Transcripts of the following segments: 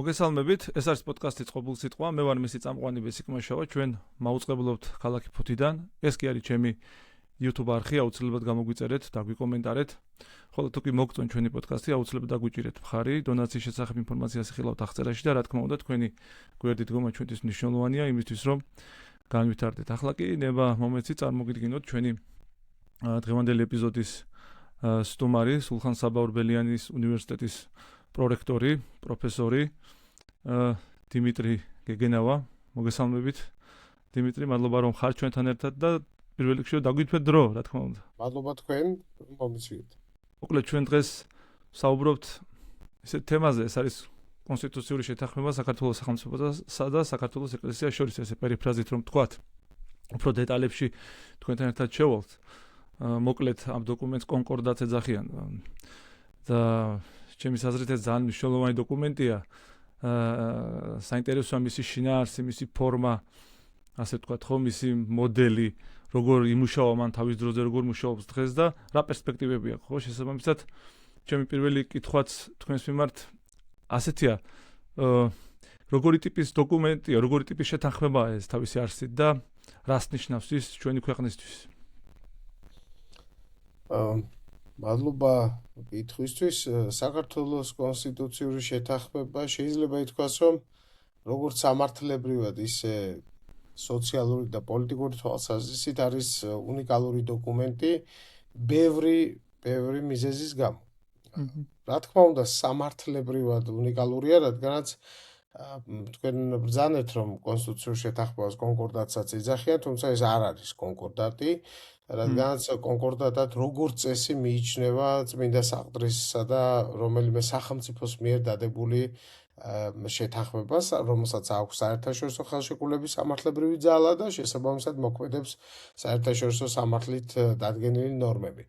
მოგესალმებით, ეს არის პოდკასტი წყობილ სიტყვა, მე ვარ მისი წამყვანი ბესიკმაშავა, ჩვენ მაუწყებლობთ ქალაქი ფოთიდან. ეს კი არის ჩემი YouTube არხი, აუცილებლად გამოგვიწერეთ და გვიკომენტარეთ. ხოლო თუ კი მოგწონთ ჩვენი პოდკასტი, აუცილებლად დაგვიჭირეთ მხარი, დონაციის შესახებ ინფორმაციას იხილავთ აღწერაში და რა თქმა უნდა, თქვენი გვერდით დგომა ჩვენთვის მნიშვნელოვანია იმისთვის, რომ განვითარდეთ. ახლა კი ნება მომეცი წარმოგიდგინოთ ჩვენი დღევანდელი ეპიზოდის სტუმარი, სულხან საბა-ორბელიანის უნივერსიტეტის პრორექტორი, პროფესორი დიმიტრი გეგენავა. მოგესალმებით. დიმიტრი, მადლობა რომ ხარ ჩვენთან ერთად და პირველ რიგში დაგვიtvეთ დრო, რა თქმა უნდა. მადლობა თქვენ, მომწვიეთ. მოკლედ ჩვენ დღეს ვსაუბრობთ ისეთ თემაზე, ეს არის კონსტიტუციური შეთანხმება საქართველოს სახელმწიფოსა და საქართველოს ეკლესიას შორის, ესე პერიფრაზით რომ ვთქვათ. უფრო დეტალებში თქვენთან ერთად შევვალთ. მოკლედ ამ დოკუმენტს კონკორდატს ეძახიან და ჩემის აზრით ეს ძალიან მნიშვნელოვანი დოკუმენტია. საინტერესოა მისი შინაარსი, მისი ფორმა, ასე ვთქვათ, ხო, მისი მოდელი, როგორ იმუშავა მან თავის დროზე, როგორ მუშაობს დღეს და რა პერსპექტივები აქვს, ხო, შესაბამისად, ჩემი პირველი კითხვაც თქვენს მიმართ ასეთია, როგორი ტიპის დოკუმენტია, როგორი ტიპის შეთანხმებაა ეს თავისი არსით და რას ნიშნავს ის ჩვენი ქვეყნისთვის? მადლობა კითხვისთვის. საქართველოს კონსტიტუციური შეთანხმება შეიძლება ითქვას, რომ როგორც სამართლებრივად, ისე სოციალური და პოლიტიკური თვალსაზრისით არის უნიკალური დოკუმენტი ბევრი მიზეზის გამო. რა თქმა უნდა, სამართლებრივად უნიკალურია, რადგანაც თქვენ ბრძანეთ, რომ კონსტიტუციურ შეთანხმებას კონკორდატსაც ეძახიან, თუმცა ეს არ არის კონკორდატი, რადგანაც კონკორდატად როგორც წესი მიიჩნევა წმინდა საყდრისა და რომელიმე სახელმწიფოს მიერ დადებული შეთანხმებას, რომელსაც აქვს საერთაშორისო ხელშეკრულების სამართლებრივი ძალა და შესაბამისად მოქმედებს საერთაშორისო სამართლით დადგენილი ნორმები.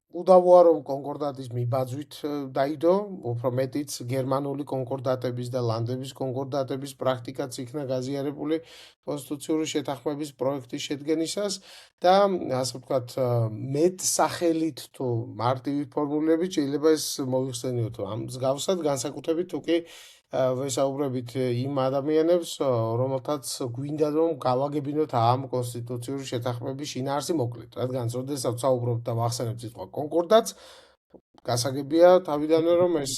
უდავოა რომ კონკორდატის მიბაძვით დაიდო, უფრო მეტიც გერმანული კონკორდატების და ლანდების კონკორდატების პრაქტიკაც იქნა გაზიარებული კონსტიტუციური შეთანხმების პროექტის შედგენისას და ასე ვთქვათ, მეტ სახელით თუ მარტივი ფორმულებით შეიძლება ეს მოიხსენიოთ ამ მსგავსად, განსაკუთრებით თუ კი ვესაუბრებით იმ ადამიანებს, რომელთაც გვინდა რომ გავაგებინოთ ამ კონსტიტუციური შეთანხმების შინაარსი მოკლედ, რადგან როდესაც ვსაუბრობთ და ვახსენებთ სიტყვა კონკორდატს, გასაგებია თავიდანვე რომ ეს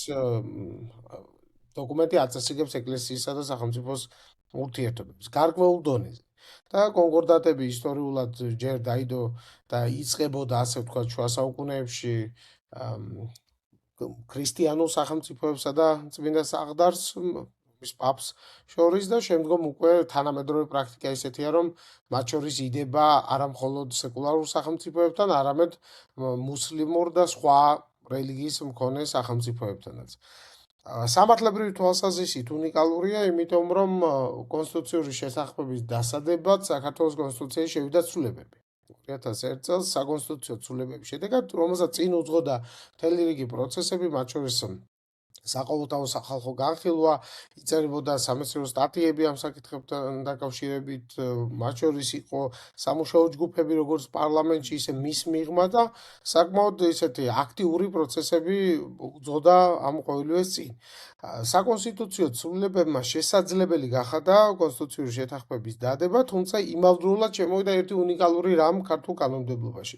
დოკუმენტი აწესრიგებს ეკლესიისა და სახელმწიფოს ურთიერთობებს გარკვეულ დონეზე. და კონკორდატები ისტორიულად ჯერ დაიდო და იწყებოდა, ასე ვთქვათ, შუა საუკუნეებში ქრისტიანულ სახელმწიფოებსა და წმინდა საყდარს, მის პაპს შორის და შემდგომ უკვე თანამედროვე პრაქტიკა ისეთია, რომ მათ შორის იდება არა მხოლოდ სეკულარულ სახელმწიფოებთან, არამედ მუსლიმურ და სხვა რელიგიის მქონე სახელმწიფოებთანაც. სამართლებრივი თვალსაზრისით უნიკალურია, იმიტომ რომ კონსტიტუციური შეთანხმების დასადებად საქართველოს კონსტიტუციაში შევიდა ცვლილებები. 2001 წელს საკონსტიტუციო ცვლილებების შედეგად, რომელსაც წინ უძღოდა მთელი რიგი პროცესები, მათ შორის საყოველთაო სახალხო განხილვა, იწერებოდა სამეცნიერო სტატიები ამ საკითხებთან დაკავშირებით, მათ შორის იყო სამუშაო ჯგუფები, როგორც პარლამენტში, ისე მის მიღმა და საკმაოდ ისეთი აქტიური პროცესები უძღოდა ამ ყოველივეს წინ. საკონსტიტუციო ცვლილებებმა შესაძლებელი გახადა კონსტიტუციური შეთანხმების დადება, თუმცა იმავდროულად შემოვიდა ერთი უნიკალური რამ ქართულ კანონმდებლობაში.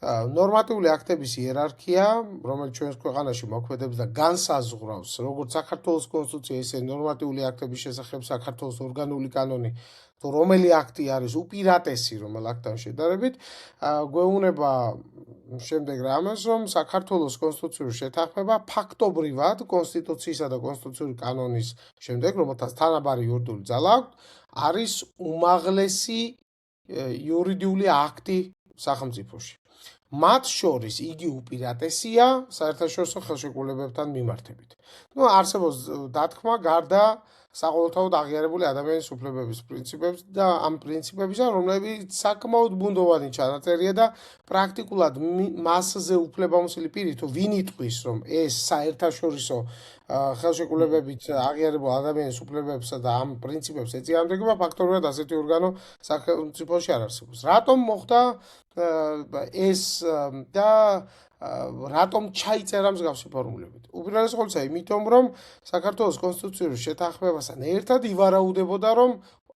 ნორმატიული აქტების იერარქია, რომელიც ჩვენს ქვეყანაში მოქმედებს და განსაზღვრავს როგორც საქართველოს კონსტიტუცია, ისე ნორმატიული აქტების შესახებ საქართველოს ორგანული კანონი, თუ რომელი აქტი არის უპირატესი რომელ აქტთან შედარებით, გვეუბნება შემდეგ რამეს, რომ საქართველოს კონსტიტუციური შეთანხმება ფაქტობრივად კონსტიტუციისა და კონსტიტუციური კანონის შემდეგ, რომელთაც თანაბარი იურიდიული ძალა აქვს, არის უმაღლესი იურიდიული აქტი სახელმწიფოში. მათ შორის იგი უპირატესია საერთაშორისო ხელშეკრულებებთან მიმართებით. არსებობს დათქმა გარდა საყოველთაოდ აღიარებული ადამიანის უფლებების პრინციპებს და ამ პრინციპებისა, რომლებიც საკმაოდ ბუნდოვანი ჩანაწერია და პრაქტიკულად მასზე უფლებამოსილი პირი თუ ვინ იტყვის, რომ ეს საერთაშორისო ხელშეკრულებებით აღიარებულ ადამიანის უფლებებსა და ამ პრინციპებს ეწინააღმდეგება, ფაქტობრივად ასეთი ორგანო სახელმწიფოში არ არსებობს. რატომ მოხდა ეს და რატომ ჩაიწერა მსგავსი ფორმულებით? უპირველეს ყოვლისა, იმიტომ რომ საქართველოს კონსტიტუციური შეთანხმებასთან ერთად ივარაუდებოდა, რომ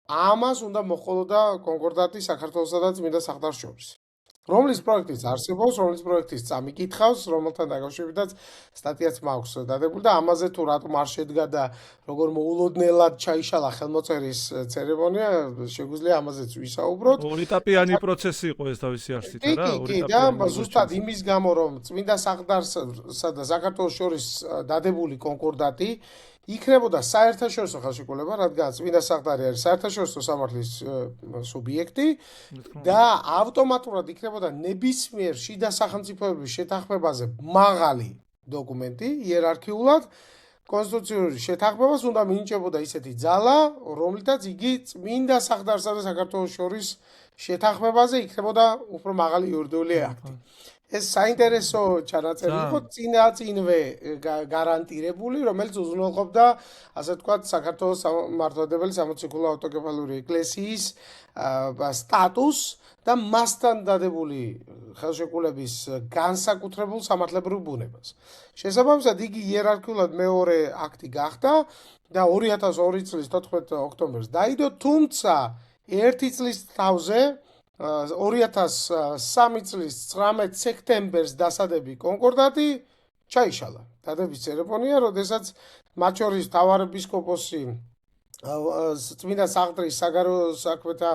ამას უნდა მოჰყოლოდა კონკორდატი საქართველოსა და წმინდა საყდარს შორის. რომლის პროექტიც არსებობს, რომლის პროექტიც წამიკითხავს, რომელთან დაკავშირებითაც სტატიაც მაქვს დადებული და ამაზე თუ რატომ არ შედგა და როგორ მოულოდნელად ჩაიშალა ხელმოწერის ცერემონია, შეგვიძლია ამაზეც ვისაუბროთ. ორიტაპიანი პროცესი იყო ეს თავისი არსით, რა? კი, და ზუსტად იმის გამო, რომ წმინდა საყდარსა და საქართველოს შორის დადებული კონკორდატი იქნებოდა საერთაშორისო ხელშეკრულება, რადგან წმინდა საყდარი არის საერთაშორისო სამართლის სუბიექტი და ავტომატურად იქნებოდა ნებისმიერ შიდა სახელმწიფოების შეთანხმებაზე მაღალი დოკუმენტი იერარქიულად. კონსტიტუციური შეთანხმებას უნდა მინიჭებოდა ისეთი ძალა, რომლითაც იგი წმინდა საყდარსა და საქართველოს შორის შეთანხმებაზე იქნებოდა უფრო მაღალი იურიდიული აქტი. ეს საინტერესო ჩანაწერი იყო წინვე გარანტირებული, რომელიც უზრუნველყოფდა, ასე ვთქვათ, საქართველოს მართლმადიდებელი სამოციქულო ავტოკეფალური ეკლესიის სტატუსს და მასთან დადებული ხელშეკრულების განსაკუთრებულ სამართლებრივ ბუნებას. შესაბამისად, იგი იერარქიულად მეორე აქტი გახდა და 2002 წლის 14 ოქტომბერს დაიდო, თუმცა ერთი წლის თავზე 2003 წლის 19 სექტემბერს დასადები კონკორდატი ჩაიშალა. დადების ცერემონია, როდესაც მათ შორის მთავარეპისკოპოსი წმინდა საყდრის საგარეო საქმეთა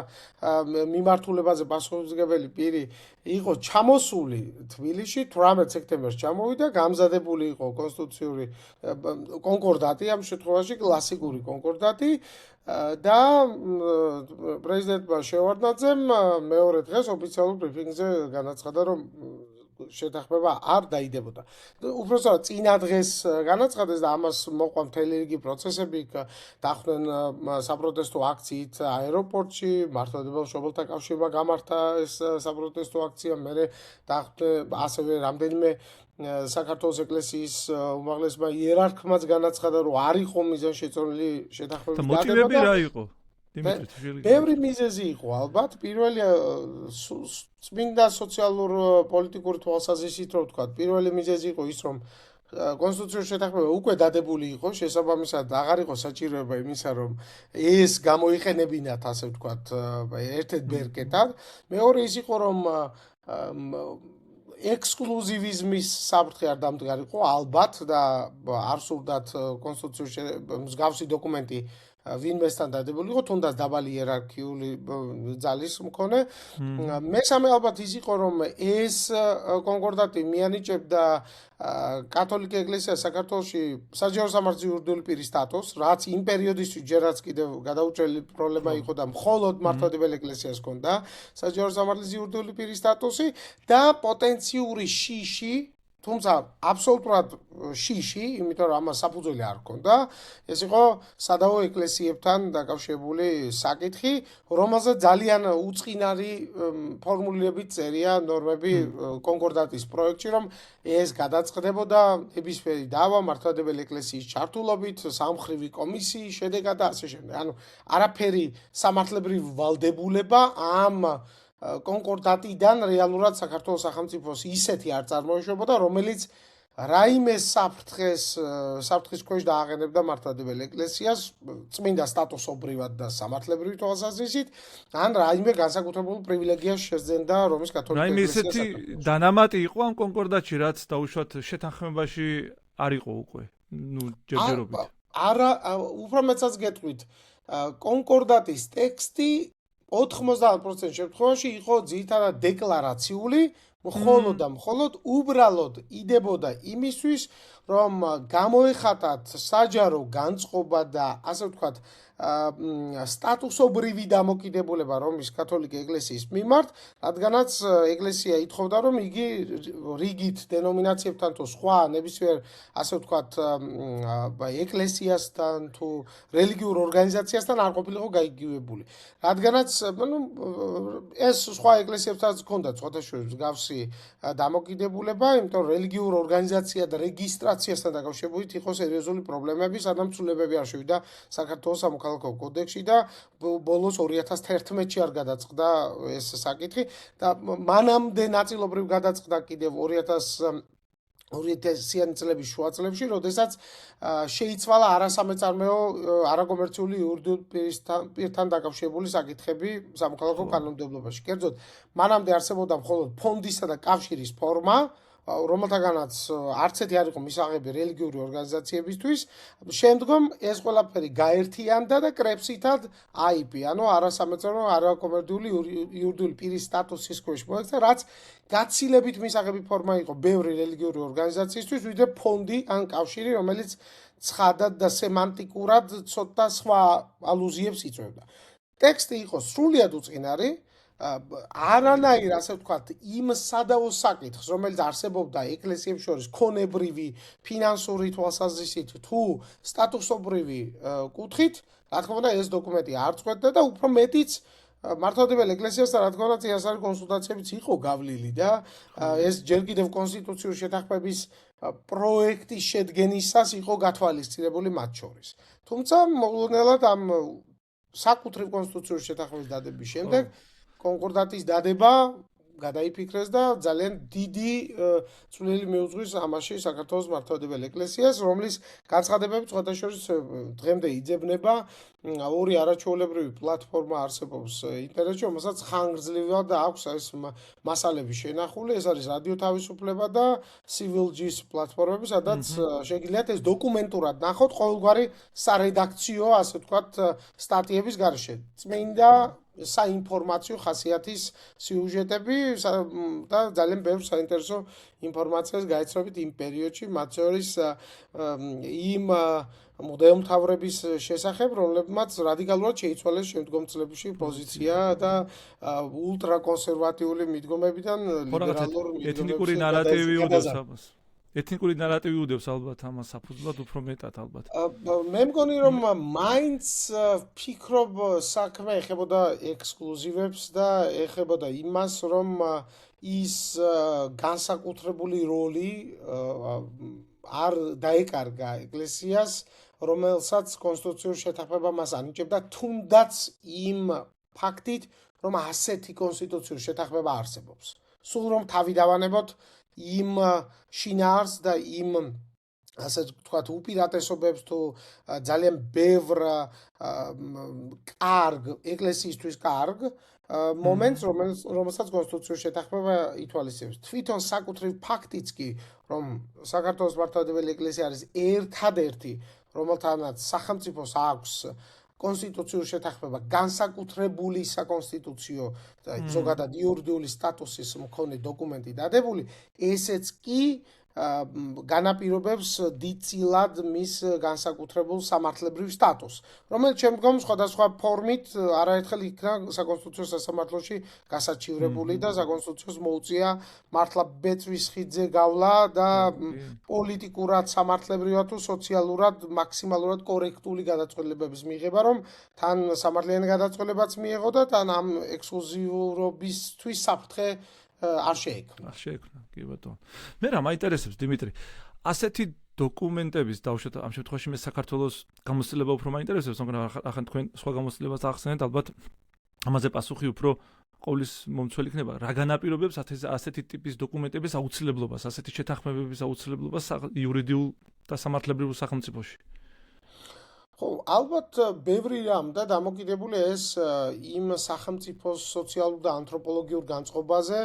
მიმართულებაზე პასუხისმგებელი პირი იყო ჩამოსული თბილისში, 18 სექტემბერს ჩამოვიდა, გამზადებული იყო კონსტიტუციური კონკორდატი, ამ შემთხვევაში კლასიკური კონკორდატი და პრეზიდენტმა შევარდნაძემ მეორე დღეს ოფიციალურ ბრიფინგზე განაცხადა, რომ შეთანხმება არ დაიდებოდა. უпростоრად წინა დღეს განაცხადეს და ამას მოყვა მთელი რიგი პროცესები, დახვდნენ საპროტესტო აქციით აეროპორტში, მართლმადიდებელ მშობელთა კავშირმა გამართა ეს საპროტესტო აქცია, მერე დახვდნენ ასევე რამდენიმე საქართველოს ეკლესიის უმაღლესმა იერარქმაც განაცხადა, რომ არ იყო მიზანშეწონილი შეთანხმების დადება. მოტივები რა იყო? ბევრი მიზეზი იყო ალბათ. პირველი წმინდა სოციალურ-პოლიტიკური თვალსაზრისით, რომ ვთქვათ, პირველი მიზეზი იყო ის, რომ კონსტიტუციური შეთანხმება უკვე დადებული იყო, შესაბამისად აღარ იყო საჭიროება იმისა, რომ ეს გამოიყენებინათ, ასე ვთქვათ, ერთ-ერთ ბერკეტად. მეორე ის იყო, რომ ექსკლუზივიზმის საფრთხე არ დამდგარიყო ალბათ და არ სურდათ კონსტიტუციური მსგავსი დოკუმენტი ვინმესთან დადებული იყო, თუნდაც დაბალი იერარქიული ძალის მქონე. მესამე ალბათ ის იყო, რომ ეს კონკორდატი მიანიჭებდა კათოლიკე ეკლესიას საქართველოში საჯარო სამართლის იურიდიული პირის სტატუსს, რაც იმ პერიოდისთვის ჯერაც კიდევ გადაუჭრელი პრობლემა იყო და მხოლოდ მართლმადიდებელ ეკლესიას ჰქონდა საჯარო სამართლის იურიდიული პირის სტატუსი და პოტენციური შიში, თუმცა აბსოლუტურად შიში, იმიტომ რომ ამას საფუძველი არ ჰქონდა, ეს იყო სადავო ეკლესიებთან დაკავშირებული საკითხი, რომელზეც ძალიან უწყინარი ფორმულირებით წერია ნორმები კონკორდატის პროექტში, რომ ეს გადაწყდებოდა ნებისმიერი დავა მართლმადიდებელი ეკლესიის ჩართულობით, სამმხრივი კომისიის შედეგად და ასე შემდეგ. ანუ არაფერი სამართლებრივი ვალდებულება ამ კონკორდატიდან რეალურად საქართველოს სახელმწიფოს ისეთი არ წარმოეშვებოდა, რომელიც რაიმე საფრთხის ქვეშ დააყენებდა მართლმადიდებელ ეკლესიას წმინდა სტატუსობრივად და სამართლებრივი თვალსაზრისით, ან რაიმე განსაკუთრებულ პრივილეგიას შეძენდა რომის კათოლიკე ეკლესია. რაიმე ისეთი დანამატი იყო ამ კონკორდატში, რაც დაუშვათ შეთანხმებაში არ იყო უკვე, ჯერჯერობით. არა, უფრო მეცაც გეტყვით, კონკორდატის ტექსტი 90% შემთხვევაში იყო ძირითადად დეკლარაციული, მხოლოდ და მხოლოდ უბრალოდ იდებოდა იმისთვის, რომ გამოეხატათ საჯარო განწყობა და ასე ვთქვათ, სტატუსობრივი დამოკიდებულება რომის კათოლიკე ეკლესიის მიმართ, რადგანაც ეკლესია ითხოვდა, რომ იგი რიგით დენომინაციებთან თუ სხვა ნებისმიერ ასე ვთქვათ ეკლესიასთან თუ რელიგიურ ორგანიზაციასთან არ ყოფილიყო გაიგივებული. რადგანაც ეს სხვა ეკლესიებსაც ჰქონდათ სხვადასხვა მსგავსი დამოკიდებულება, იმიტომ რომ რელიგიურ ორგანიზაცია და რეგისტრაციასთან დაკავშირებით იყო სერიოზული პრობლემები, სადაც ცვლილებები არ შევიდა საქართველოს სამოქალაქო კოდექსში და ბოლოს 2011-ში არ გადაწყდა ეს საკითხი და მანამდე ნაწილობრივ გადაწყდა კიდევ 2000-იანი წლების შუა წლებში, როდესაც შეიცვალა არასამეწარმეო არაკომერციული იურიდიულ პირთან დაკავშირებული საკითხები სამოქალაქო კანონმდებლობაში. კერძოდ, მანამდე არსებობდა მხოლოდ ფონდისა და კავშირის ფორმა, რომელთაგანაც არც ერთი არ იყო მისაღები რელიგიური ორგანიზაციებისთვის. შემდგომ ეს ყველაფერი გაერთიანდა და კრებსითად IP, ანუ არასამეწარმეო არაკომერციული იურიდიული პირის სტატუსის ქვეშ მოექცა, რაც გაცილებით მისაღები ფორმა იყო ბევრი რელიგიური ორგანიზაციისთვის, ვიდრე ფონდი ან კავშირი, რომელიც ცხადად და სემანტიკურად ცოტა სხვა ალუზიებს იწვევდა. ტექსტი იყო სრულიად უწყინარი, არანაირ ასე ვთქვათ იმ სადავო საკითხს, რომელიც არსებობდა ეკლესიებს შორის ქონებრივი, ფინანსური თვალსაზრისით თუ სტატუსობრივი კუთხით, რა თქმა უნდა ეს დოკუმენტი არ წყვეტდა და უფრო მეტიც მართლმადიდებელ ეკლესიასთან რა თქმა უნდა წინასწარი კონსულტაციებიც იყო გავლილი და ეს ჯერ კიდევ კონსტიტუციური შეთანხმების პროექტის შედგენისას იყო გათვალისწინებული მათ შორის. თუმცა მოულოდნელად ამ საკუთრივ კონსტიტუციური შეთანხმების დადების შემდეგ კონკორდატის დადება გადაიფიქრეს და ძალიან დიდი წვლილი მიუძღვის ამაში საქართველოს მართლმადიდებელ ეკლესიას, რომლის განცხადებები სხვადასხვა დღემდე იძებნება. ორი არაჩვეულებრივი პლატფორმა არსებობს ინტერნეტში, რომელსაც ხანგრძლივად აქვს ეს მასალები შენახული. ეს არის რადიო თავისუფლება და Civil.gis პლატფორმები, სადაც შეგიძლიათ ეს დოკუმენტურად ნახოთ ყოველგვარი სარედაქციო, ასე ვთქვათ, სტატიების გარეშე. წმინდა საინფორმაციო ხასიათის სიუჟეტები და ძალიან ბევრ საინტერესო ინფორმაციას გაეცნობით იმ პერიოდში, მათ შორის იმ მღვდელმთავრების შესახებ, რომლებმაც რადიკალურად შეიცვალეს შემდგომ წლებში პოზიცია და ულტრაკონსერვატიული მიდგომებიდან ლიბერალურ ეთნიკური ნარატივი უდევს ამას. ეთნიკური ნარატივი უდევს ალბათ ამას საფუძვლად უფრო მეტად ალბათ. მე მგონი რომ მაინც ფიქრობ საქმე ეხებოდა ექსკლუზივებს და ეხებოდა იმას რომ ის განსაკუთრებული როლი არ დაეკარგა ეკლესიას, რომელსაც კონსტიტუციური შეთანხმება მას ანიჭებდა, თუნდაც იმ ფაქტით, რომ ასეთი კონსტიტუციური შეთანხმება არსებობს. სულ რომ თავი დავანებოთ იმ შინაარს და იმ ასე ვთქვათ უპირატესობებს თუ ძალიან ბევრ კარგ ეკლესიისთვის კარგ მომენტს, რომელსაც კონსტიტუციური შეთანხმება ითვალისწინებს. თვითონ საკუთრივ ფაქტიც კი, რომ საქართველოს მართლმადიდებელი ეკლესია არის ერთადერთი, რომელთანაც სახელმწიფოს აქვს კონსტიტუციური შეთანხმება განსაკუთრებული საკონსტიტუციო და ზოგადად იურიდიული სტატუსის მქონე დოკუმენტი დადებული, ესეც კი განაპირობებს დიდწილად მის განსაკუთრებულ სამართლებრივ სტატუსს, რომელიც შემდგომ სხვადასხვა ფორმით არაერთხელ იქნა საკონსტიტუციო სასამართლოში გასაჩივრებული და საკონსტიტუციოს მოუწია მართლა ბეწვის ხიდზე გავლა და პოლიტიკურად, სამართლებრივად თუ სოციალურად მაქსიმალურად კორექტული გადაწყვეტილებების მიღება, რომ თან სამართლიანი გადაწყვეტილებაც მიეღო და თან ამ ექსკლუზიურობისთვის საფრთხე არ შეექმნა. კი ბატონო. მე რა მაინტერესებს დიმიტრი, ასეთი დოკუმენტების დავუშვათ ამ შემთხვევაში მე საქართველოს გამოცდილება უფრო მაინტერესებს, მაგრამ ახლა თქვენ სხვა გამოცდილებას ახსენეთ, ალბათ ამაზე პასუხი უფრო ყოვლის მომცველი იქნება. რა განაპირობებს ასეთი ტიპის დოკუმენტების აუცილებლობას, ასეთი შეთანხმებების აუცილებლობას იურიდიულ და სამართლებრივ სახელმწიფოში? ხო, ალბათ ბევრი რამ და დამოკიდებული ეს იმ სახელმწიფოს სოციალურ და ანთროპოლოგიურ განწყობაზე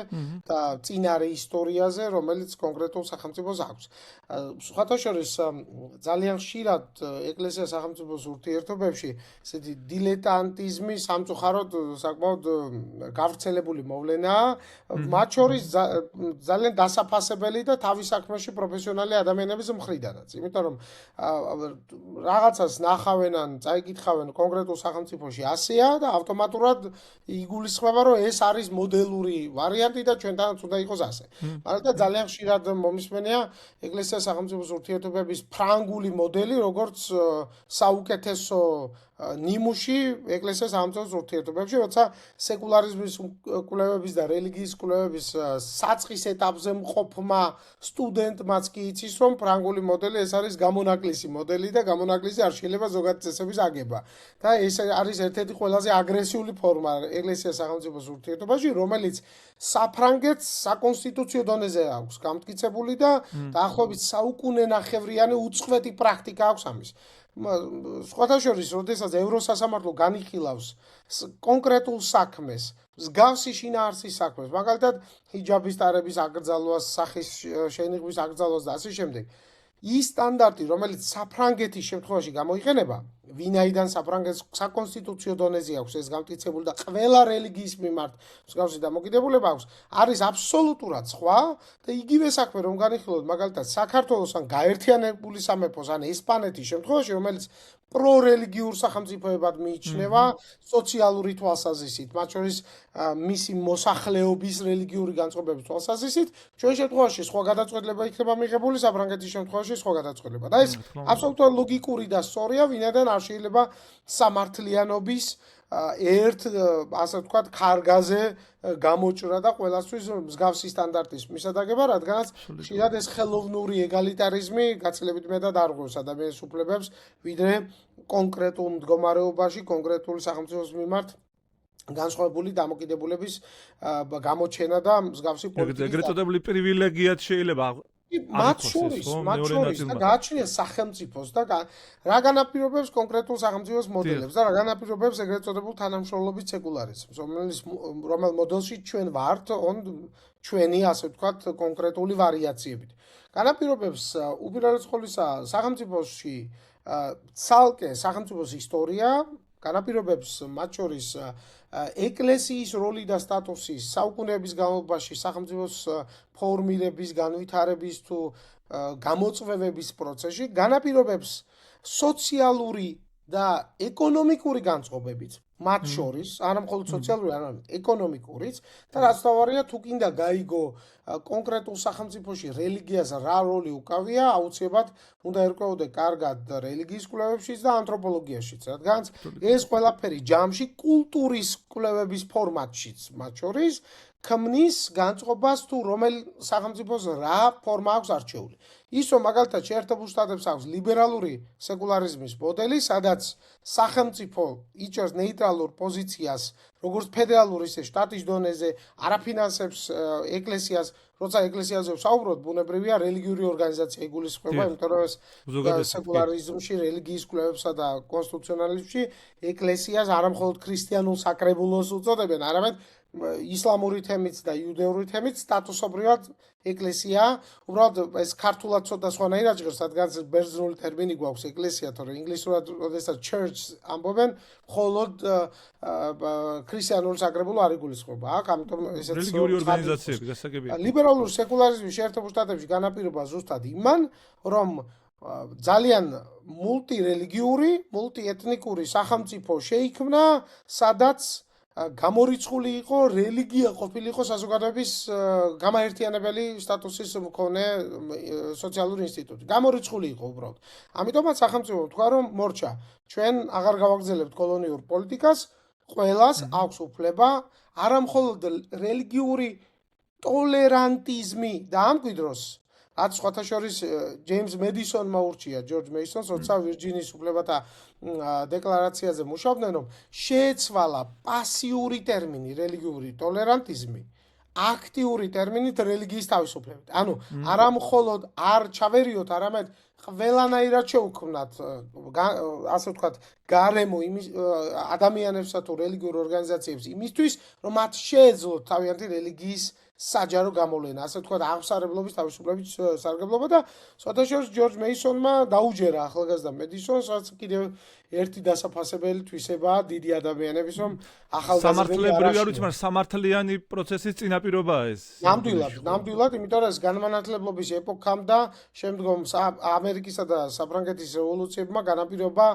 და წინარე ისტორიაზე, რომელიც კონკრეტულ სახელმწიფოს აქვს. სხვათა შორის ძალიან ხშირად ეკლესია სახელმწიფოს ურთიერთობებში ესეთი დილეტანტიზმი სამწუხაროდ საკმაოდ გავრცელებული მოვლენაა, მათ შორის ძალიან დასაფასებელი და თავის საქმეში პროფესიონალი ადამიანების მხრიდანაც. იმიტომ რომ რაღაცას ნახავენ ან წაიკითხავენ კონკრეტულ სახელმწიფოში ასეა და ავტომატურად იგულისხმება, რომ ეს არის მოდელური ვარიანტი და ჩვენთანაც უნდა იყოს ასე. მაგრამ ძალიან ხშირად მომისმენია ეკლესია სახელმწიფოს ურთიერთობების ფრანგული მოდელი, როგორც საუკეთესო ნიმუში ეკლესიას სახელმწიფოს ურთიერთობებში, როცა სეკულარიზმის კვლევების და რელიგიის კვლევების საწყის ეტაპზე მყოფმა სტუდენტმაც კი იცის, რომ ფრანგული მოდელი ეს არის გამონაკლისი მოდელი და გამონაკლისი არ შეიძლება ზოგადი წესების აგება. და ეს არის ერთ-ერთი ყველაზე აგრესიული ფორმა ეკლესიას სახელმწიფოს ურთიერთობაში, რომელიც საფრანგეთს საკონსტიტუციო დონეზე აქვს გამტკიცებული და დაახლოებით საუკუნენახევრიანი უწყვეტი პრაქტიკა აქვს ამის. სხვათა შორის, როდესაც ევროსასამართლო განიხილავს კონკრეტულ საქმეს, მსგავსი შინაარსის საქმეს, მაგალითად ჰიჯაბის ტარების აკრძალვას, სახის შენიღბის აკრძალვას და ასე შემდეგ, ის სტანდარტი, რომელიც საფრანგეთის შემთხვევაში გამოიყენება, ვინაიდან საფრანგეთს საკონსტიტუციო დონეზე აქვს ეს გამტკიცებული და ყველა რელიგიის მიმართ მსგავსი დამოკიდებულება აქვს, არის აბსოლუტურად სხვა და იგივე საქმე რომ განიხილოთ მაგალითად საქართველოს ან გაერთიანებული სამეფოს ან ესპანეთის შემთხვევაში, რომელიც პრორელიგიურ სახელმწიფოებად მიიჩნევა სოციალური თვალსაზრისით, მათ შორის მისი მოსახლეობის რელიგიური განწყობების თვალსაზრისით, ჩვენ შემთხვევაში სხვა გადაწყვეტილება იქნება მიღებული, საფრანგეთის შემთხვევაში სხვა გადაწყვეტილება. და ეს აბსოლუტურად ლოგიკური და სწორია, ვინაიდან არ შეიძლება სამართლიანობის ერთ ასე ვთქვათ ქარგაზე გამოჭრა და ყველასთვის მსგავსი სტანდარტის მისადაგება, რადგანაც ხშირად ეს ხელოვნური ეგალიტარიზმი გაცილებით მეტად არღვევს ადამიანის უფლებებს, ვიდრე კონკრეტულ მდგომარეობაში, კონკრეტული სახელმწიფოს მიმართ განსხვავებული დამოკიდებულების გამოჩენა და მსგავსი პოლიტიკის ეგრეთ წოდებული პრივილეგიაც შეიძლება მათ შორის და გააჩნია სახელმწიფოს და რა განაპირობებს კონკრეტულ სახელმწიფოს მოდელებს და რა განაპირობებს ეგრეთ წოდებულ თანამშრომლობის სეკულარიზმს, რომელ მოდელში ჩვენ ვართ, ჩვენი ასე ვთქვათ კონკრეტული ვარიაციებით. განაპირობებს უპირველეს ყოვლისა სახელმწიფოში ცალკე სახელმწიფოს ისტორია, განაპირობებს მათ შორის ეკლესიის როლი და სტატუსი საუკუნეების განმავლობაში სახელმწიფოს ფორმირების, განვითარების თუ გამოწვევების პროცესში, განაპირობებს სოციალური და ეკონომიკური განწყობებით, მათ შორის, არა მხოლოდ სოციალური, არამედ ეკონომიკურიც, და რაც თავარია, თუ კიდე გაიგო კონკრეტულ სახელმწიფოში რელიგიას რა როლი უკავია, აუცილებლად უნდა ერკვეოდე კარგად რელიგიის კვლევებშიც და ანთროპოლოგიაშიც, რადგან ეს ყველაფერი ჯამში კულტურის კვლევების ფორმატშიც, მათ შორის ქმნის განწყობას თუ რომელ სახელმწიფოს რა ფორმა აქვს არჩეული. ის რომ მაგალითად შეერთებულ შტატებს აქვს ლიბერალური სეკულარიზმის მოდელი, სადაც სახელმწიფო იჭერს ნეიტრალურ პოზიციას, როგორც ფედერალურ ისე შტატის დონეზე, არაფინანსებს ეკლესიას, როცა ეკლესიაზე ვსაუბრობთ, ბუნებრივია რელიგიური ორგანიზაცია იგულისხმება, იმიტომ რომ ეს სეკულარიზმში, რელიგიის კვლევებსა და კონსტიტუციონალიზმში ეკლესიას არა მხოლოდ ქრისტიანულ საკრებულოს უწოდებენ, არამედ ისლამური თემით და იუდეური თემით სტატუსობრივად ეკლესია, უბრალოდ ეს ქართულად ცოტა სხვანაირად ჟღერს, რადგან ბერძნული ტერმინი გვაქვს ეკლესია, თორე ინგლისურად როდესაც church ამბობენ, მხოლოდ ქრისტიანული საკრებულო არ იგულისხმება. აქ ამიტომ ესეც რელიგიური ორგანიზაციები გასაგებია. ლიბერალური სეკულარიზმი შეერთებულ შტატებში განაპირობა ზუსტად იმან, რომ ძალიან მულტირელიგიური, მულტიეთნიკური სახელმწიფო შეიქმნა, სადაც გამორიცხული იყო რელიგია ყოფილიყო საზოგადოების გამაერთიანებელი სტატუსის მქონე სოციალური ინსტიტუტი. გამორიცხული იყო უბრალოდ. ამიტომაც სახელმწიფო თქვა რომ მორჩა, ჩვენ აღარ გავაგრძელებთ კოლონიურ პოლიტიკას, ყველას აქვს უფლება არა მხოლოდ რელიგიური ტოლერანტიზმი და ამკვიდროს, რაც სხვათა შორის ჯეიმს მედისონმა ურჩია ჯორჯ მეისონს, როცა ვირჯინიის უფლებათა დეკლარაციაზე მუშაობდნენ, რომ შეეცვალა პასიური ტერმინი რელიგიური ტოლერანტიზმი აქტიური ტერმინით რელიგიის თავისუფლებით. ანუ არა მხოლოდ არ ჩავერიოთ, არამედ ყველანაირად შევქმნათ, ასე ვთქვათ, გარემო ადამიანებსა თუ რელიგიურ ორგანიზაციებს იმისთვის, რომ მათ შეეძლოთ თავიანთი რელიგიის საჯარო გამოვლენა, ასე ვთქვათ, აღმსარებლობის თავისუფლების სარგებლობა და სხვათა შორის ჯორჯ მეისონმა დაუჯერა ახალგაზრდა მედისონს, რაც კიდევ ერთი დასაფასებელი თვისებაა დიდი ადამიანების, რომ ახალგაზრდები სამართლებრივი არ ვიცი, მაგრამ სამართლიანი პროცესის წინაპირობაა ეს. ნამდვილად, იმიტომ რომ ეს განმანათლებლობის ეპოქამ და შემდგომ ამერიკისა და საფრანგეთის რევოლუციებმა განაპირობა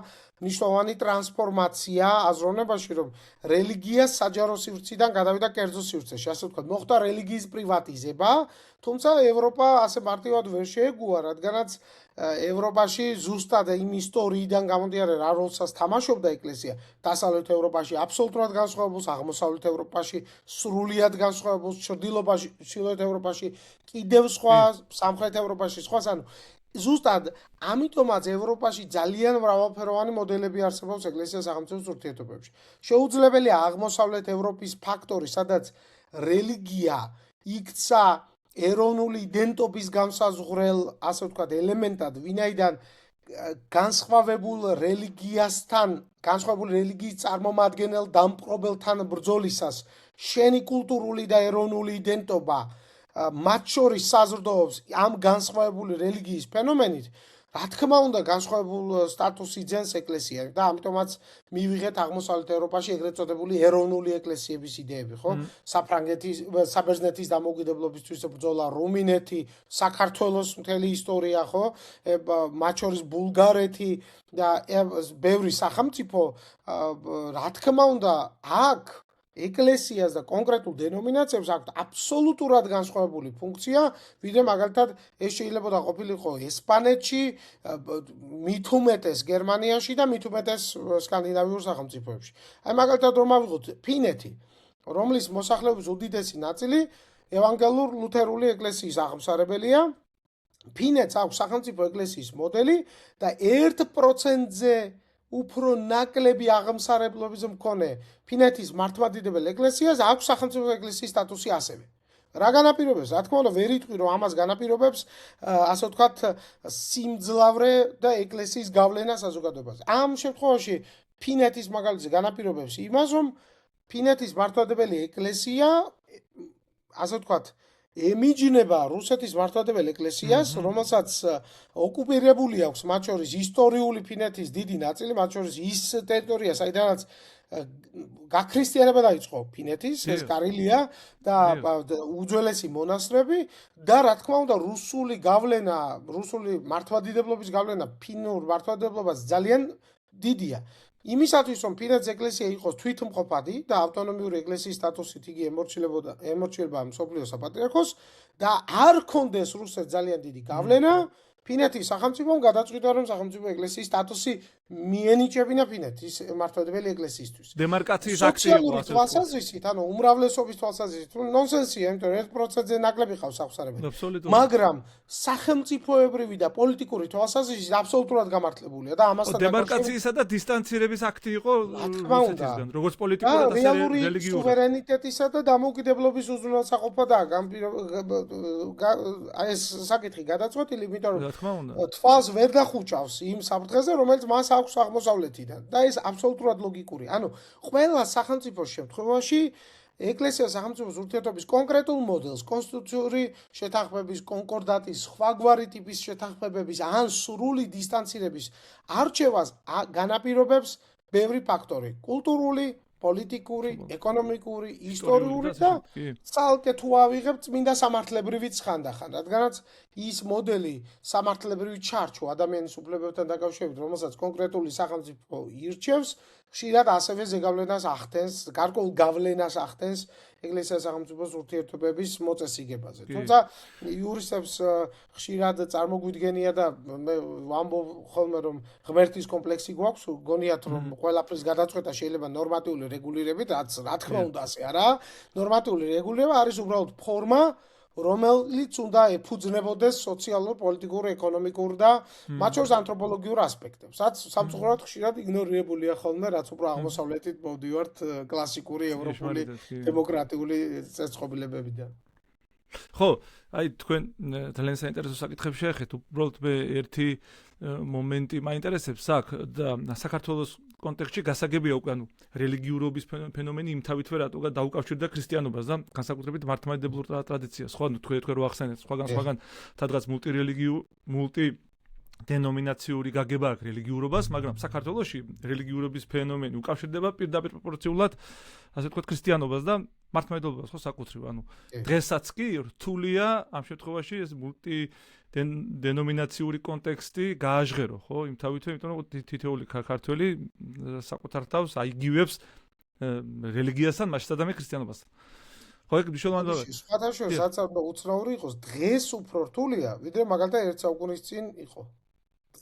ნიშნავანი ტრანსფორმაცია აზროვნებაში, რომ რელიგია საჯარო სივრციდან გადავიდა კერძო სივრცეში, ასე ვთქვათ, მოხდა რელიგიის პრივატიზება, თუმცა ევროპა ასე მარტივად ვერ შეეგუა, რადგანაც ევროპაში ზუსტად იმ ისტორიიდან გამომდინარე რა როლსაც თამაშობდა ეკლესია, დასავლეთ ევროპაში აბსოლუტურად განსხვავებულს, აღმოსავლეთ ევროპაში სრულიად განსხვავებულს, ჩრდილოეთ ევროპაში კიდევ სხვა, სამხრეთ ევროპაში სხვა, ანუ ზუსტად ამიტომაც ევროპაში ძალიან მრავალფეროვანი მოდელები არსებობს ეკლესია-სახელმწიფოს ურთიერთობებში. შეუძლებელია აღმოსავლეთ ევროპის ფაქტორი, სადაც რელიგია იქცა ეროვნული იდენტობის განსაზღვრელ, ასე ვთქვათ, ელემენტად, ვინაიდან განსხვავებულ რელიგიის წარმომადგენელ დამპყრობელთან ბრძოლისას შენი კულტურული და ეროვნული იდენტობა მათ შორის საზრდოობს ამ განსხვავებული რელიგიის ფენომენით, რა თქმა უნდა, განსხვავებულ სტატუსს იძენს ეკლესია და ამიტომაც მივიღეთ აღმოსავლეთ ევროპაში ეგრეთ წოდებული ეროვნული ეკლესიების იდეები, ხო? საბერძნეთის დამოუკიდებლობისთვის ბრძოლა, რუმინეთი, საქართველოს მთელი ისტორია, ხო? მათ შორის ბულგარეთი და ბევრი სახელმწიფო, რა თქმა უნდა, აქ ეკლესიას და კონკრეტულ დენომინაციებს აქვს აბსოლუტურად განსხვავებული ფუნქცია, ვიდრე მაგალითად ეს შეიძლება ყოფილიყო ესპანეთში, მით უმეტეს გერმანიაში და მით უმეტეს სკანდინავიურ სახელმწიფოებში. აი მაგალითად რომ ავიღოთ ფინეთი, რომლის მოსახლეობის უდიდესი ნაწილი ევანგელურ ლუთერული ეკლესიის აღმსარებელია, ფინეთს აქვს სახელმწიფო ეკლესიის მოდელი და 1%-ზე უფრო ნაკლები აღმსარებლობის მქონე ფინეთის მართლმადიდებელ ეკლესიას აქვს სახელმწიფო ეკლესიის სტატუსი ასევე. რა განაპირობებს? რა თქმა უნდა, ვერ იტყვი, რომ ამას განაპირობებს, ასე ვთქვათ, სიმძლავრე და ეკლესიის გავლენა საზოგადოებაზე. ამ შემთხვევაში ფინეთის მაგალითზე განაპირობებს იმას, რომ ფინეთის მართლმადიდებელი ეკლესია, ასე ვთქვათ, ემიჯნება რუსეთის მართლმადიდებელ ეკლესიას, რომელსაც ოკუპირებული აქვს მათ შორის ისტორიული ფინეთის დიდი ნაწილი, მათ შორის ის ტერიტორია, საიდანაც გაქრისტიანება დაიწყო ფინეთის, ეს კარილია და უძველესი მონასტრები და რა თქმა უნდა, რუსული მართლმადიდებლობის გავლენა ფინურ მართლმადიდებლობას ძალიან დიდია. იმისათვის, რომ ფინეთის ეკლესია იყოს თვითმყოფადი და ავტონომიური ეკლესიის სტატუსით იგი ემორჩილებოდა მსოფლიოს საპატრიარქოს და არ ქონდეს რუსეთს ძალიან დიდი გავლენა, ფინეთის სახელმწიფომ გადაწყვიტა, რომ სახელმწიფო ეკლესიის სტატუსი მიენიჭებინა ფინეთის მართლმადიდებელი ეკლესიისთვის. დემარკაციის აქტი იყო სოციალური თვალსაზრისით, ანუ უმრავლესობის თვალსაზრისით, ნონსენსია, იმიტომ რომ 1%-ზე ნაკლები ყავს აღმსარებელი. მაგრამ სახელმწიფოებრივი და პოლიტიკური თვალსაზრისით აბსოლუტურად გამართლებულია და ამასთან დემარკაციისა და დისტანცირების აქტი იყო რუსეთისგან, როგორც პოლიტიკური, ასევე რეალური სუვერენიტეტისა და დამოუკიდებლობის უზრუნველსაყოფა და ეს საკითხი გადაწყვეტილი, იმიტომ რომ თვალს ვერ დახუჭავს იმ საფრთხეზე, რომელიც მას აქვს აღმოსავლეთიდან და ეს აბსოლუტურად ლოგიკური. ანუ ყველა სახელმწიფოს შემთხვევაში ეკლესია-სახელმწიფოს ურთიერთობის კონკრეტულ მოდელს, კონსტიტუციური შეთანხმების, კონკორდატის, სხვაგვარი ტიპის შეთანხმებების ან სრული დისტანცირების არჩევას განაპირობებს ბევრი ფაქტორი: კულტურული, პოლიტიკური, ეკონომიკური, ისტორიული და ცალკე თუ ავიღებ წმინდა სამართლებრივიც ხანდახან, რადგანაც ის მოდელი სამართლებრივი ჩარჩო ადამიანის უფლებებთან დაკავშირებით, რომელსაც კონკრეტული სახელმწიფო ირჩევს, ხშირად ასევე ზეგავლენას ახდენს, გარკვეულ გავლენას ახდენს ეკლესია-სახელმწიფოს ურთიერთობების მოწესრიგებაზე. თუმცა იურისტებს ხშირად წარმოგვიდგენია და მე ვამბობ ხოლმე, რომ ღმერთის კომპლექსი გვაქვს, გონიათ რომ ყველაფრის გადაწყვეტა შეიძლება ნორმატიული რეგულირებით, რაც რა თქმა უნდა ასე არაა. ნორმატიული რეგულირება არის უბრალოდ ფორმა, რომელიც უნდა ეფუძნებოდეს სოციალურ, პოლიტიკურ, ეკონომიკურ და მათ შორის ანთროპოლოგიურ ასპექტებს. რაც სამწუხაროდ ხშირად იგნორირებულია ხოლმე, რაც უფრო აღმოსავლეთით მოვდივართ კლასიკური ევროპული დემოკრატიული წესწყობილებებიდან. ხო, აი თქვენ ძალიან საინტერესო საკითხებს შეეხეთ. უბრალოდ მე ერთი მომენტი მაინტერესებს აქ და საქართველოს კონტექსტში გასაგებია უკვე ანუ რელიგიურობის ფენომენი იმ თავით ვერ რატო დაუკავშირდა ქრისტიანობას და განსაკუთრებით მართლმადიდებლურ ტრადიციას. ხო, ანუ თქვენ რო ახსენეთ სხვაგან სადღაც მულტირელიგიურ დენომინაციური გაგება აქვს რელიგიურობას, მაგრამ საქართველოში რელიგიურობის ფენომენი უკავშირდება პირდაპირ პროპორციულად, ასე ვთქვათ, ქრისტიანობას და მართლმადიდებლობას, ხო, საკუთრივ. ანუ დღესაც კი რთულია ამ შემთხვევაში ეს დენომინაციური კონტექსტი გააჟღერო, ხო, იმ თავითვე, იმიტომ რომ თითოეული ქართველი საკუთარ თავს აიგივებს რელიგიასთან, მაშინ სადამე ქრისტიანობასთან. ხო, ეგ მნიშვნელოვანია. სხვათა შორის რაც უნდა უცნაური იყოს, დღეს უფრო რთულია, ვიდრე მაგალითად 1 საუკუნის წინ იყო.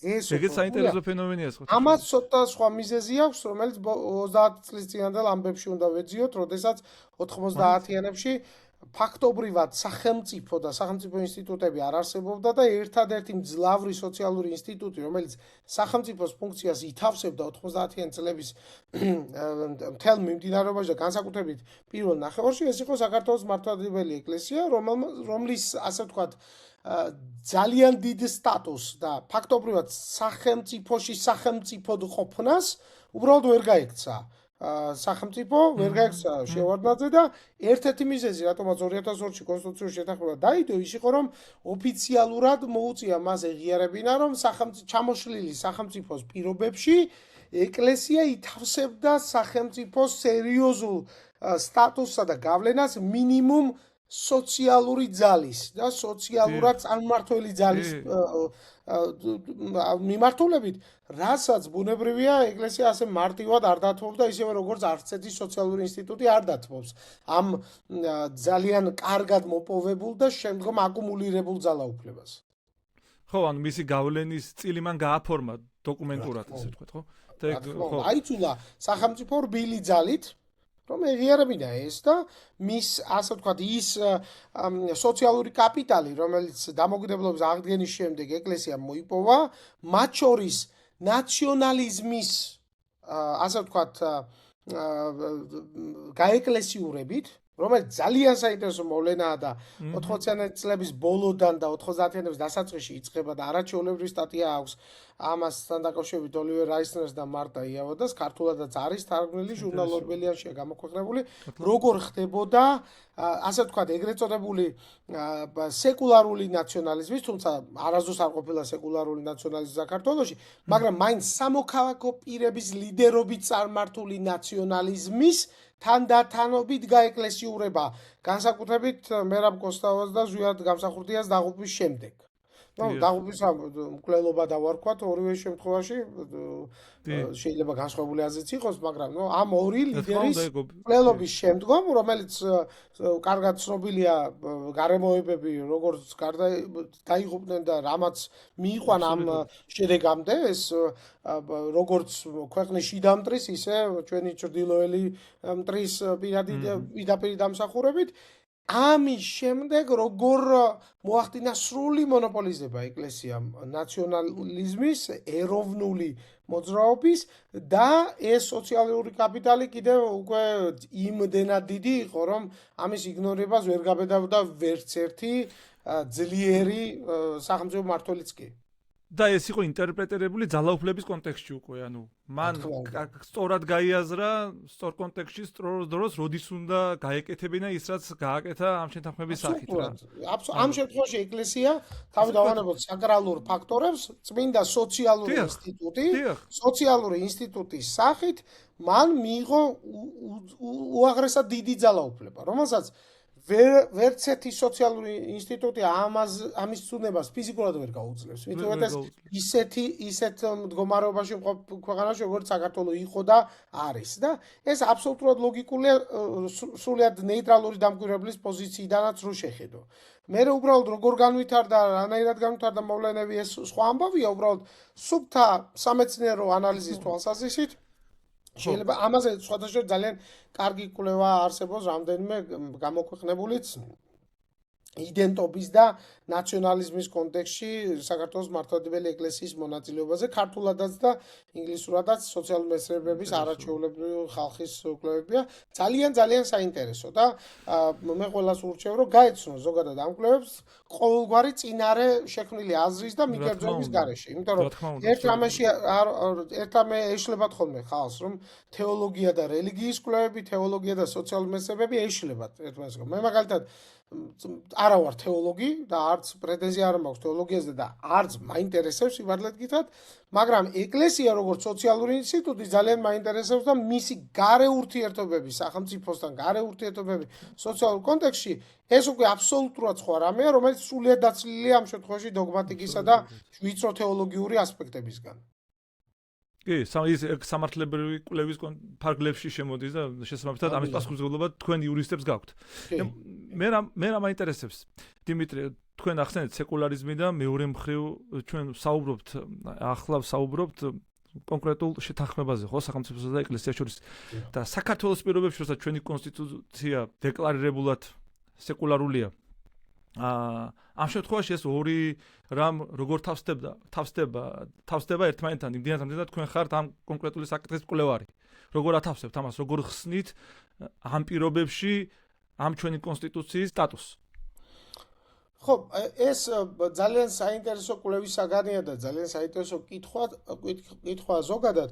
ეგეც საინტერესო ფენომენია ხო? ამას ცოტა სხვა მიზეზი აქვს, რომელიც 30 წლის წინანდელ ამბებში უნდა ვეძიოთ, როდესაც 90-იანებში ფაქტობრივად სახელმწიფო და სახელმწიფო ინსტიტუტები არ არსებობდა და ერთადერთი მძლავრი სოციალური ინსტიტუტი, რომელიც სახელმწიფოს ფუნქციას ითავსებდა 90-იან წლების მთელ მიმდინარეობაში და განსაკუთრებით პირველ ნახევარში, ეს იყო საქართველოს მართლმადიდებელი ეკლესია, რომლის ასე ვთქვათ ძალიან დიდ სტატუსს და ფაქტობრივად სახელმწიფოში სახელმწიფოდ ყოფნას უბრალოდ ვერ გაექცა სახელმწიფო, ვერ გაექცა შევარდნაძე და ერთ-ერთი მიზეზი, რატომაც 2002-ში კონსტიტუციური შეთანხმება დაიდო, ის იყო, რომ ოფიციალურად მოუწია მას ეღიარებინა, რომ ჩამოშლილი სახელმწიფოს პირობებში ეკლესია ითავსებდა სახელმწიფოს სერიოზულ სტატუსსა და გავლენას მინიმუმ სოციალური ძალის და სოციალურად წარმმართველი ძალის მიმართულებით, რასაც ბუნებრივია ეკლესია ასე მარტივად არ დათმობდა, ისევე როგორც არც ერთი სოციალური ინსტიტუტი არ დათმობს ამ ძალიან კარგად მოპოვებულ და შემდგომ აკუმულირებულ ძალაუფლებას. ხო, ანუ მისი გავლენის წილი მან გააფორმა დოკუმენტურად, ასე ვთქვათ, ხო? ხო, აიწულა სახელმწიფო რბილი ძალით, რომ ეღიარებინა ეს და მის ასე ვთქვათ ის სოციალური კაპიტალი, რომელიც დამოუკიდებლობის აღდგენის შემდეგ ეკლესიამ მოიპოვა, მათ შორის ნაციონალიზმის ასე ვთქვათ გაეკლესიურებით, რომელიც ძალიან საინტერესო მოვლენაა და 80-იან წლების ბოლოდან და 90-იანების დასაწყისში იწყება და არაჩვეულებრივი სტატია აქვს ამასთან დაკავშირებით ოლივერ რაისნერს და მარტა იავადას, ქართულადაც არის თარგმნილი, ჟურნალ ორბელიანშია გამოქვეყნებული, როგორ ხდებოდა ასე ვთქვათ ეგრეთ წოდებული სეკულარული ნაციონალიზმის, თუმცა არასდროს არ ყოფილა სეკულარული ნაციონალიზმი საქართველოში, მაგრამ მაინც სამოქალაქო პირების ლიდერობით წარმართული ნაციონალიზმის თანდათანობით გაეკლესიურება, განსაკუთრებით მერაბ კოსტავას და ზვიად გამსახურდიას დაღუპვის შემდეგ. დაღუპვის მკვლელობა დავარქვათ ორივე შემთხვევაში შეიძლება განსხვავებული აზრიც იყოს, მაგრამ ამ ორი ლიდერის მკვლელობის შემდგომ, რომელიც კარგად ცნობილია გარემოებები, როგორც დაიღუპნენ და რამაც მიიყვან ამ შედეგამდე, ეს როგორც ქვეყნის შიდა მტრის, ისე ჩვენი ჩრდილოელი მტრის პირდაპირ დამსახურებით. ამის შემდეგ როგორ მოახდინა სრული მონოპოლიზება ეკლესიამ ნაციონალიზმის, ეროვნული მოძრაობის და ეს სოციალური კაპიტალი კიდევ უკვე იმდენად დიდი იყო, რომ ამის იგნორებას ვერ გაბედავდა ვერც ერთი ძლიერი სახელმწიფო მმართველიც კი. და ეს იყო ინტერპრეტირებული ძალაუფლების კონტექსტში უკვე, ანუ მან სწორად გაიაზრა, სწორ კონტექსტში, სწორ დროს, როდის უნდა გაეკეთებინა ის, რაც გააკეთა ამ შეთანხმების სახით რა. ამ შემთხვევაში ეკლესია თავი დავანებოთ საკრალურ ფაქტორებს, წმინდა სოციალური ინსტიტუტის სახით მან მიიღო უაღრესად დიდი ძალაუფლება, რომელსაც ვერც ერთი სოციალური ინსტიტუტი ამის ცნობას ფიზიკურად ვერ გაუძლებს. მithumetes ისეთ მდგომარეობაში ქვეყანაში როგორც საქართველო იყო და არის და ეს აბსოლუტურად ლოგიკულია სრულიად ნეიტრალური დამკვირვებლის პოზიციიდანაც რო შეხედო. მე უბრალოდ როგორ განვითარდა, რანაირად განვითარდა მოვლენები ეს სხვა ამბავია, უბრალოდ სუფთა სამეცნიერო ანალიზის თვალსაზრისით შეიძლება ამაზე სხვადასხვა ძალიან კარგი კვლევა არსებობს რამდენიმე გამოქვეყნებულიც იდენტობის და ნაციონალიზმის კონტექსტში საქართველოს მართლმადიდებელი ეკლესიის მონაწილეობაზე ქართულადაც და ინგლისურადაც სოციალური მეცნიერებების არაჩვეულებრივი ხალხის კვლევებია ძალიან საინტერესო და მე ყველას ურჩევ რომ გაეცნო ზოგადად ამ კვლევებს ყოველგვარი წინარე შექმნილი აზრის და მიკერძოების გარეშე, იმიტომ რომ ერთ რამე ეშლებათ ხოლმე ხალხს, რომ თეოლოგია და რელიგიის კვლევები, თეოლოგია და სოციალური მეცნიერებები ეშლებათ ერთმანეთს. მე მაგალითად არა ვარ თეოლოგი და არც პრეტენზია არ მაქვს თეოლოგიაზე და არც მაინტერესებს სიბარლეთ გითხრათ, მაგრამ ეკლესია როგორც სოციალური ინსტიტუტი ძალიან მაინტერესებს და მისი გარე ურთიერთობები სახელმწიფოსთან, გარე ურთიერთობები სოციალურ კონტექსტში ეს უკვე აბსოლუტურად სხვა რამეა, რომელიც სრულიად დაცლილია ამ შემთხვევაში დოგმატიკისა და ვიწრო თეოლოგიური ასპექტებისგან. კი, ის სამართლებრივი კვლევის ფარგლებში შემოდის და შესაბამისად ამის პასუხისმგებლობა თქვენ იურისტებს გაქვთ. მე რა მაინტერესებს, დიმიტრი, თქვენ ახსენეთ სეკულარიზმი და მეორე მხრივ ჩვენ ახლა ვსაუბრობთ კონკრეტულ შეთანხმებაზე, ხო, სახელმწიფოსა და ეკლესიას შორის და საქართველოს პირობებში, როცა ჩვენი კონსტიტუცია დეკლარირებულად სეკულარულია. ამ შემთხვევაში ეს ორი რამ როგორ თავსდება ერთმანეთთან, იმდენად თქვენ ხართ ამ კონკრეტული საკითხის მკვლევარი. როგორ ათავსებთ ამას, როგორ ხსნით ამ პირობებში ამ ჩვენი კონსტიტუციის სტატუსს? ხო, ეს ძალიან საინტერესო კვლევის საგანია და ძალიან საინტერესო კითხვა ზოგადად.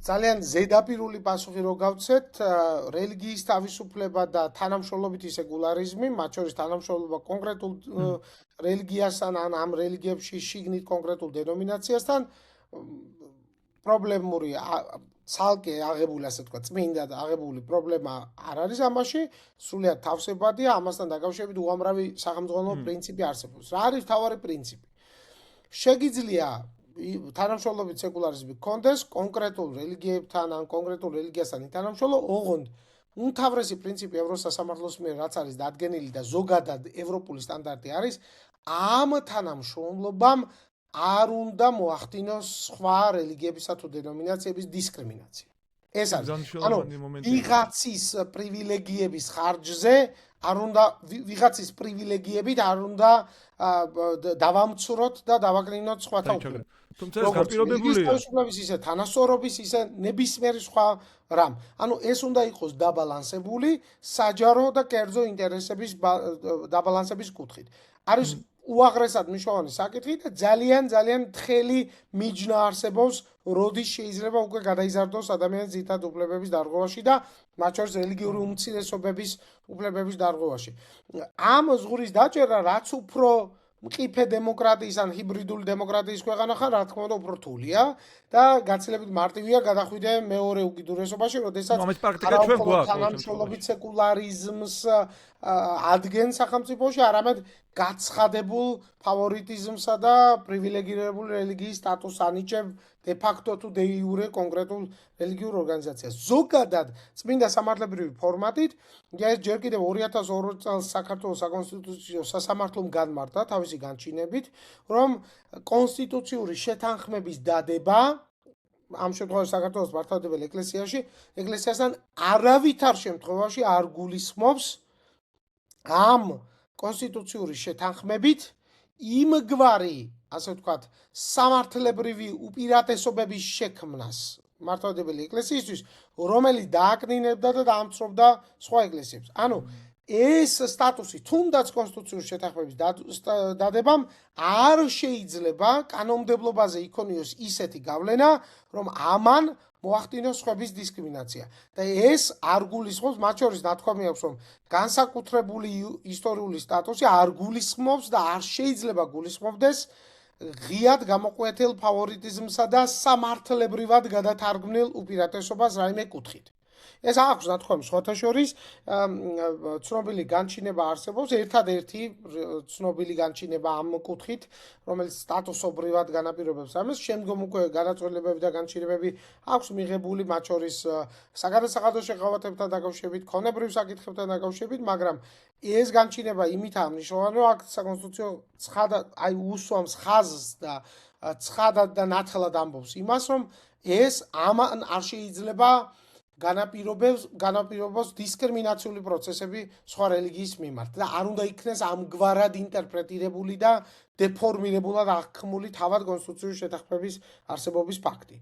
ძალიან ზედაპირული პასუხი რო გავცეთ, რელიგიის თავისუფლება და თანამშრომლობითი სეკულარიზმი, მათ შორის თანამშრომლობა კონკრეტულ რელიგიასთან ან ამ რელიგიებში შიგნით კონკრეტულ დენომინაციასთან პრობლემური ცალკე აღებული, ასე თქვა, წმინდა და აღებული პრობლემა არ არის ამაში, სრულიად თავსებადია, ამასთან დაკავშირებით უამრავი სახელმწიფო პრინციპი არსებობს. რა არის მთავარი პრინციპი? შეგიძლია თანამშრომლობით სეკულარიზმი კონდეს კონკრეტულ რელიგიებთან ან კონკრეტულ რელიგიასთან თანამშრომლო, ოღონდ უმთავრესი პრინციპი ევროსასამართლოს მიერ რაც არის დადგენილი და ზოგადად ევროპული სტანდარტი არის, ამ თანამშრომლობამ არ უნდა მოახდინოს სხვა რელიგიებისა თუ დენომინაციების დისკრიმინაცია. ეს არის, ანუ ვიღაცის პრივილეგიების ხარჯზე არ უნდა ვიღაცის პრივილეგიებით არ უნდა დავამცროთ და დავაკნინოთ სხვათა უფლება. თუმცა ეს გაპირობებულია. ისე თანასწორობის, ისე ნებისმიერი სხვა რამ. ანუ ეს უნდა იყოს დაბალანსებული საჯარო და კერძო ინტერესების დაბალანსების კუთხით. არის უაღრესად მნიშვნელოვანი საკითხი და ძალიან თხელი მიჯნა არსებობს, როდის შეიძლება უკვე გადაიზარდოს ადამიანის ძირითად უფლებების დარღვევაში და მათ შორის რელიგიური უმცირესობების უფლებების დარღვევაში. ამ ზღურის დაჭერა რაც უფრო მყიფე დემოკრატიის ან ჰიბრიდული დემოკრატიის ქვეყანა ხარ, რა თქმა უნდა, უფრო რთულია და გაცილებით მარტივია გადახვიდე მეორე უკიდურესობაში, როდესაც თანამშრომლობით სეკულარიზმს ადგენს სახელმწიფოში, არამედ გაცხადებულ ფავორიტიზმსა და პრივილეგირებული რელიგიის სტატუსს ანიჭებ de facto თუ de iure კონკრეტულ რელიგიურ ორგანიზაციას. ზოგადად წმინდა სამართლებრივი ფორმატით, ეს ჯერ კიდევ 2002 წელს საქართველოს საკონსტიტუციო სასამართლომ განმარტა თავისი განჩინებით, რომ კონსტიტუციური შეთანხმების დადება ამ შემთხვევაში საქართველოს მართლმადიდებელ ეკლესიასთან არავითარ შემთხვევაში არ გულისხმობს ამ კონსტიტუციური შეთანხმებით იმგვარი, ასე ვთქვათ, სამართლებრივი უპირატესობების შექმნას მართლმადიდებელი ეკლესიისთვის, რომელიც დააკნინებდა და დაამცრობდა სხვა ეკლესიებს. ანუ ეს სტატუსი თუნდაც კონსტიტუციური შეთანხმების დადებამ არ შეიძლება კანონმდებლობაზე იქონიოს ისეთი გავლენა, რომ ამან მოახდინოს სხვების დისკრიმინაცია. და ეს არ გულისხმობს, მათ შორის ნათქვამი აქვს, რომ განსაკუთრებული ისტორიული სტატუსი არ გულისხმობს და არ შეიძლება გულისხმობდეს ღიად გამოკვეთილ ფავორიტიზმსა და სამართლებრივად გადათარგმნილ უპირატესობას რაიმე კუთხით. ეს აქვს ნათქვამი სხვათა შორის ცნობილი განჩინება არსებობს, ერთადერთი ცნობილი განჩინება ამ კუთხით, რომელიც სტატუსობრივად განაპირობებს ამას, შემდგომ უკვე განაწყვეტილებები და განჩინებები აქვს მიღებული, მათ შორის საგადასახადო შეღავათებთან დაკავშირებით, ქონებრივ საკითხებთან დაკავშირებით, მაგრამ ეს განჩინება იმითაა მნიშვნელოვანი, რომ აქ საკონსტიტუციო ცხადად უსვამს ხაზს და ცხადად და ნათლად ამბობს იმას, რომ ეს ამან არ შეიძლება განაპირობოს დისკრიმინაციული პროცესები სხვა რელიგიის მიმართ და არ უნდა იქნეს ამგვარად ინტერპრეტირებული და დეფორმირებულად აღქმული თავად კონსტიტუციური შეთანხმების არსებობის ფაქტი.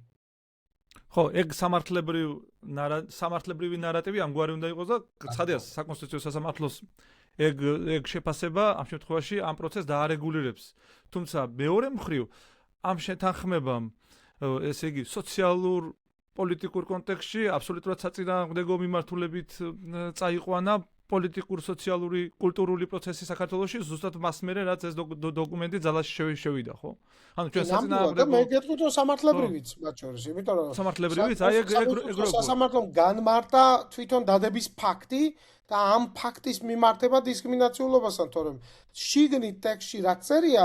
ხო, ეგ სამართლებრივი ნარატივი ამგვარი უნდა იყოს და ცხადია საკონსტიტუციო სასამართლოს ეგ შეფასება ამ შემთხვევაში ამ პროცესს დაარეგულირებს. თუმცა მეორე მხრივ ამ შეთანხმებამ ესე იგი სოციალურ პოლიტიკურ კონტექსტში აბსოლუტურად საწინააღმდეგო მიმართულებით წაიყვანა პოლიტიკური, სოციალური, კულტურული პროცესი საქართველოში ზუსტად მას მერე რაც ეს დოკუმენტი ძალაში შევიდა, ხო? ანუ ჩვენ საწინააღმდეგო მე გეტყვი რომ სამართლებრივიც მათ შორის, იმიტომ რომ სამართლებრივიც აი ეგ სასამართლომ განმარტა თვითონ დადების ფაქტი და ამ ფაქტის მიმართება დისკრიმინაციულობასთან, თორემ შიგნით ტექსტში რაც წერია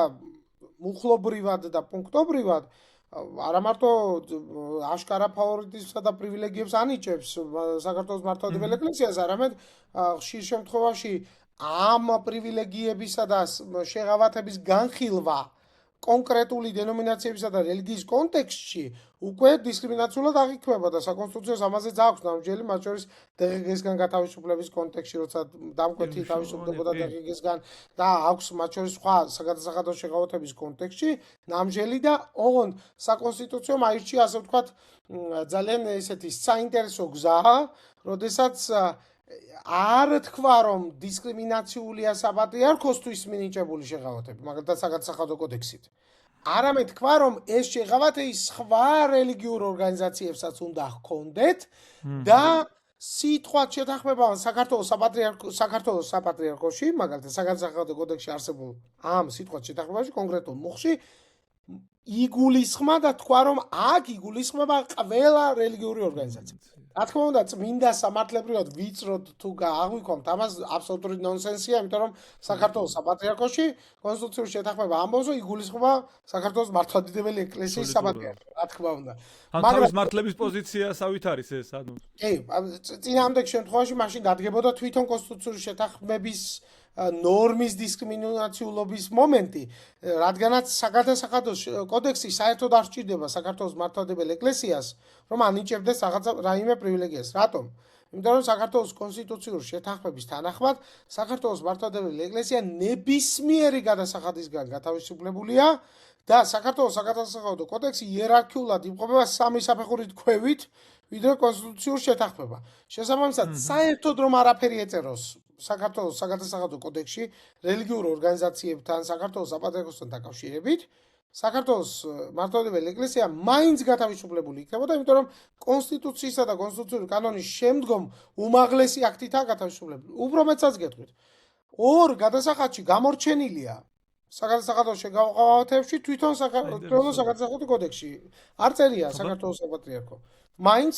მუხლობრივად და პუნქტობრივად არა მარტო აშკარა ფავორიტიზმსა და პრივილეგიებს ანიჭებს საქართველოს მართლმადიდებელ ეკლესიას, არამედ ხშირ შემთხვევაში ამ პრივილეგიებისა და შეღავათების განხილვა კონკრეტული დენომინაციებისა და რელიგიის კონტექსტში უკვე დისკრიმინაციულად აღიქმება და საკონსტიტუციო ამაზეც აქვს ნამჯელი, მათ შორის დღგ-ისგან გათავისუფლების კონტექსტში, როცა დამკვეთი თავისუფლდებოდა დღგ-ისგან და აქვს მათ შორის სხვა საგადასახადო შეღავათების კონტექსტში ნამჯელი და ოღონდ საკონსტიტუციომ აირჩია ასე ვთქვათ ძალიან ესეთი საინტერესო გზა, როდესაც არ თქვა რომ დისკრიმინაციულია საპატრიარქოსთვის მინიჭებული შეღავათები, მაგალითად საგადასახადო კოდექსით. არამედ თქვა რომ ეს შეღავათი სხვა რელიგიურ ორგანიზაციებსაც უნდა ჰქონდეთ და სიტყვათ შეთანხმება საქართველოს საპატრიარქოში, მაგალითად საგადასახადო კოდექსში არსებულ ამ სიტყვათ შეთანხმებაში კონკრეტულ მუხში იგულისხმა და თქვა რომ აქ იგულისხმება ყველა რელიგიური ორგანიზაცია. რა თქმა უნდა, წმინდა სამართლებრივად ვიწროდ თუ აღვიქვამთ, ამას აბსოლუტური ნონსენსია, იმიტომ რომ საქართველოს საპატრიარქოში კონსტიტუციური შეთანხმება ამბობს, რომ იგულისხმება საქართველოს მართლმადიდებელი ეკლესიის საპატრიარქო, რა თქმა უნდა. მაგრამ მართლების პოზიციასავით არის ეს, ანუ კი, წინააღმდეგ შემთხვევაში მაშინ დადგებოდა თვითონ კონსტიტუციური შეთანხმების ნორმის დისკრიმინაციულობის მომენტი, რადგანაც საგადასახადო კოდექსი საერთოდ არ სჭირდება საქართველოს მართლმადიდებელ ეკლესიას, რომ ანიჭებდეს რაღაცა რაიმე პრივილეგიას. რატომ? იმიტომ რომ საქართველოს კონსტიტუციური შეთანხმების თანახმად საქართველოს მართლმადიდებელი ეკლესია ნებისმიერი გადასახადისგან გათავისუფლებულია და საქართველოს საგადასახადო კოდექსი იერარქიულად იმყოფება სამი საფეხურით ქვევით, ვიდრე კონსტიტუციური შეთანხმება. შესაბამისად, საერთოდ რომ არაფერი ეწეროს საქართველოს საგადასახადო კოდექსში რელიგიურ ორგანიზაციებთან, საქართველოს საპატრიარქოსთან დაკავშირებით, საქართველოს მართლმადიდებელი ეკლესია მაინც გათავისუფლებული იქნებოდა, იმიტომ რომ კონსტიტუციისა და კონსტიტუციური კანონის შემდგომ უმაღლესი აქტითაა გათავისუფლებული. უფრო მეცაც გეტყვით. ორ გადასახადში გამორჩენილია საგადასახადო შეღავათებში თვითონ საგადასახადო კოდექსში. არ წერია საქართველოს საპატრიარქო. მაინც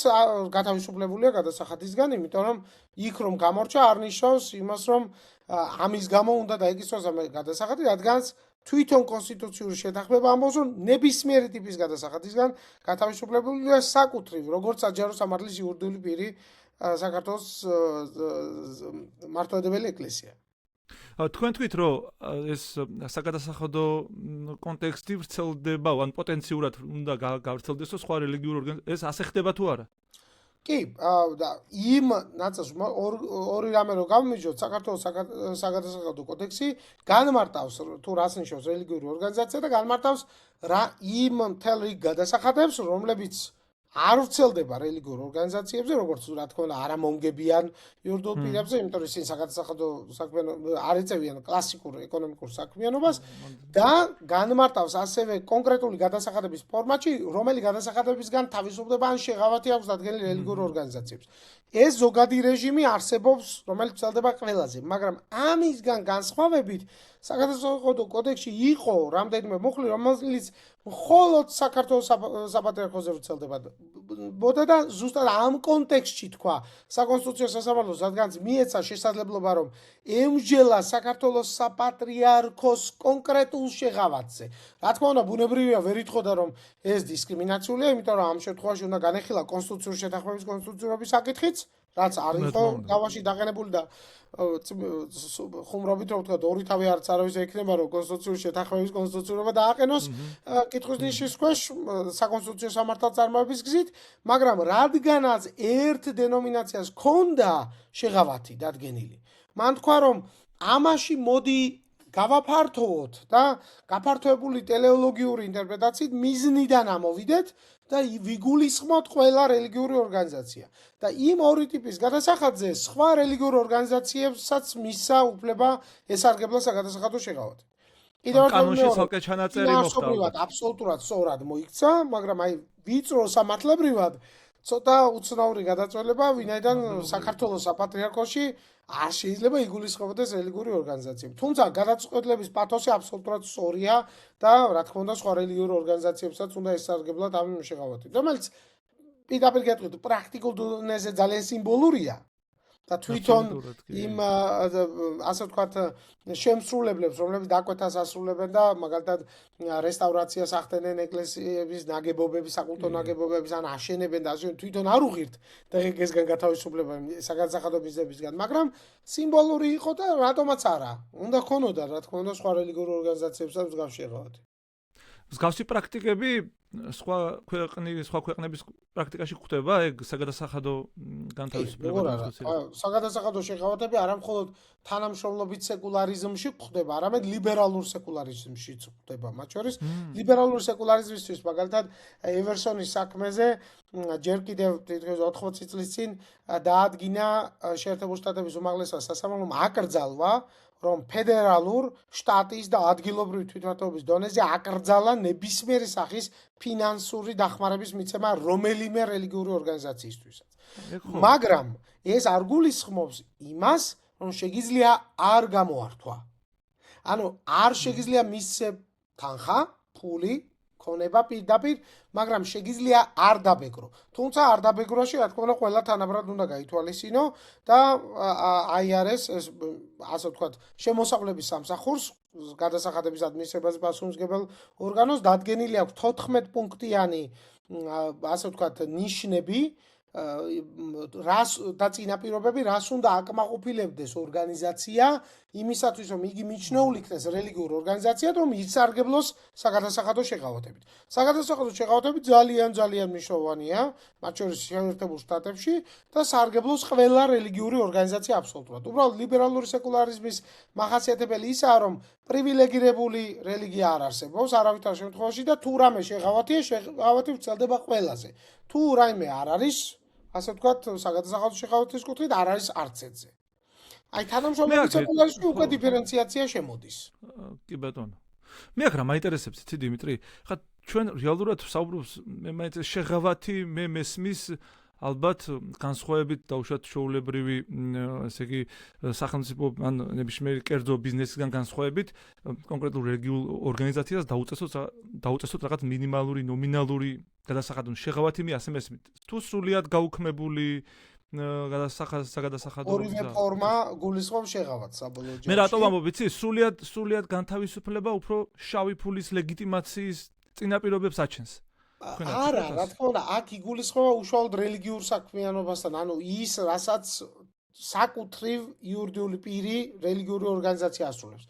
გათავისუფლებულია გადასახადისგან, იმიტომ რომ იქ რომ გამორჩა არ ნიშნავს იმას, რომ ამის გამო უნდა დაიკისროს ამ გადასახადი, რადგანაც თვითონ კონსტიტუციური შეთანხმება ამბობს, რომ ნებისმიერი ტიპის გადასახადისგან გათავისუფლებულია საკუთრივ, როგორც საჯარო სამართლის იურიდიული პირი საქართველოს მართლმადიდებელი ეკლესია. თქვენ თქვით, რომ ეს საგადასახადო კონტექსტი ვრცელდება, ან პოტენციურად უნდა გავრცელდეს სხვა რელიგიურ ორგანიზაციებში, ეს ასე ხდება თუ არა? კი, და იმ ნაწილში ორი რამე რო გამომიჯოთ, საქართველოს საგადასახადო კოდექსი განმარტავს თუ რას ნიშნავს რელიგიური ორგანიზაცია და განმარტავს რა იმ მთელ რიგ გადასახადებს, რომლებიც არ ვრცელდება რელიგიურ ორგანიზაციებზე, როგორც რა თქმა უნდა, არა მომგებიან იურიდიულ პირებზე, იმიტომ რომ ისინი საგადასახადო საქმიანობას არ ეწევიან კლასიკურ ეკონომიკურ საქმიანობას და განმარტავს ასევე კონკრეტული გადასახადების ფორმატში, რომელი გადასახადებისგან თავისუფლდება ან შეღავათი აქვს დადგენილი რელიგიურ ორგანიზაციებს. ეს ზოგადი რეჟიმი არსებობს, რომელიც ვრცელდება ყველაზე, მაგრამ ამისგან განსხვავებით საგადასახადო კოდექსში იყო რამდენიმე მუხლი, რომელიც მხოლოდ საქართველოს საპატრიარქოზე ვრცელდებოდა და ზუსტად ამ კონტექსტში თქვა საკონსტიტუციო სასამართლოს, რადგანაც მიეცა შესაძლებლობა, რომ ემსჯელა საქართველოს საპატრიარქოს კონკრეტულ შეღავათზე. რა თქმა უნდა, ბუნებრივია ვერ ითხოვდა, რომ ეს დისკრიმინაციულია, იმიტომ რომ ამ შემთხვევაში უნდა განეხილა კონსტიტუციური შეთანხმების კონსტიტუციურობის საკითხიც, რაც არ იყო გავაში დაყენებული და ხუმრობით რომ ვთქვა, ორი თავი არც არავის ექნება, რომ კონსტიტუციური შეთანხმების კონსტიტუციურობა დააყენოს კითხვის ნიშნის ქვეშ საკონსტიტუციო სამართალწარმოების გზით, მაგრამ რადგანაც ერთ დენომინაციას ჰქონდა შეღავათი დადგენილი, მან თქვა, რომ ამაში მოდი გავაფართოვოთ და გაფართოებული ტელეოლოგიური ინტერპრეტაციით მიზნიდან ამოვიდეთ და ვიგულისხმოთ ყველა რელიგიური ორგანიზაცია. და იმ ორი ტიპის გადასახადზე სხვა რელიგიურ ორგანიზაციებსაც მისცა უფლება ესარგებლა საგადასახადო შეღავათი. კანონში ცალკე ჩანაწერი მოხდა. აბსოლუტურად სწორად მოიქცა, მაგრამ აი ვიწრო სამართლებრივად ცოტა უცნაური გადაწყვეტილება, ვინაიდან საქართველოს საპატრიარქოში არ შეიძლება იგულისხმებოდეს რელიგიური ორგანიზაციები. თუმცა გადაწყვეტილების პათოსი აბსოლუტურად სწორია და რა თქმა უნდა სხვა რელიგიურ ორგანიზაციებსაც უნდა ესარგებლოთ ამ შეღავათით, რომელიც პირდაპირ გეტყვით, პრაქტიკულ დონეზე ძალიან სიმბოლურია. და თვითონ იმ ასე ვთქვათ შემსრულებლებს, რომლებიც დაკვეთას ასრულებენ და მაგალითად რესტავრაციას ახდენენ ეკლესიების ნაგებობების, საკულტო ნაგებობების ან აშენებენ და ასე თვითონ არ უღირთ დღეს-დღესგან გათავისუფლება საგანსახადო მიზნებისგან, მაგრამ სიმბოლური იყო და რატომაც არა. უნდა ქონოდა, რა თქმა უნდა, სხვა რელიგიურ ორგანიზაციებსაც მსგავსი შეღავათი. მსგავსი პრაქტიკები სხვა ქვეყნების პრაქტიკაში გვხვდება, ეგ საგადასახადო განთავისუფლება. საგადასახადო შეღავათები არა მხოლოდ თანამშრომლობით სეკულარიზმში გვხვდება, არამედ ლიბერალურ სეკულარიზმშიც გვხვდება. მათ შორის ლიბერალურ სეკულარიზმისთვის, მაგალითად, ევერსონის საქმეზე ჯერ კიდევ თითქოს 80 წლის წინ დაადგინა შეერთებული შტატების უმაღლესმა სასამართლომ აკრძალვა, რომ ფედერალურ, შტატის და ადგილობრივი თვითმმართველობის დონეზე აკრძალა ნებისმიერი სახის ფინანსური დახმარების მიცემა რომელიმე რელიგიური ორგანიზაციისთვისაც. მაგრამ ეს არ გულისხმობს იმას, რომ შეგიძლია არ გამოართვა. ანუ არ შეგიძლია მისცე თანხა, ფული, ქონება პირდაპირ, მაგრამ შეგიძლია არ დაბეგრო. თუმცა არ დაბეგროში, რა თქმა უნდა, ყველა თანაბრად უნდა გაითვალისწინო და აიარეს ეს ასე ვთქვათ, შემოსავლების სამსახურს, გადასახადების ადმინისტრაციას პასუხისმგებელ ორგანოს დადგენილი აქვს 14 პუნქტიანი ასე ვთქვათ, ნიშნები, რას და წინაპირობები, რას უნდა აკმაყოფილებდეს ორგანიზაცია იმისათვის, რომ იგი მიჩნეულ იქნეს რელიგიურ ორგანიზაციად, რომ ისარგებლოს საგადასახადო შეღავათებით. საგადასახადო შეღავათები ძალიან მნიშვნელოვანია, მათ შორის შეერთებულ შტატებში და სარგებლოს ყველა რელიგიური ორგანიზაცია აბსოლუტურად. უბრალოდ ლიბერალური სეკულარიზმის მახასიათებელი ისაა, რომ პრივილეგირებული რელიგია არ არსებობს არავითარ შემთხვევაში და თუ რამე შეღავათია, შეღავათი ვრცელდება ყველაზე. თუ რაიმე არ არის, ასე ვთქვათ, საგადასახადო შეღავათის კუთხით არ არის არც ეძე. აი თანამშრომლობის სეკულარიზმში უკვე დიფერენციაცია შემოდის. კი ბატონო. მე აქ რა მაინტერესებს იცი დიმიტრი? ხა ჩვენ რეალურად ვსაუბრობთ მე მაინტერესებს შეღავათი, მე მესმის ალბათ განსხვავებით დაუშვათ ჩვეულებრივი ესე იგი სახელმწიფო ან ნებისმიერი კერძო ბიზნესიდან განსხვავებით კონკრეტულ რელიგიურ ორგანიზაციას დაუწესოთ რაღაც მინიმალური ნომინალური გადასახადო შეღავათი მე ასე მესმით. თუ სრულიად გაუქმებული საგადასახადო ორივე ფორმა გულისხმობს შეღავათს საბოლოო ჯამში. მე რატომ ამბობ იცი? სრულიად განთავისუფლება უფრო შავი ფულის ლეგიტიმაციის წინაპირობებს აჩენს. არა, რა თქმა უნდა, აქ იგულისხმება უშუალოდ რელიგიურ საქმიანობასთან, ანუ ის, რასაც საკუთრივ იურიდიული პირი რელიგიური ორგანიზაცია ასრულებს.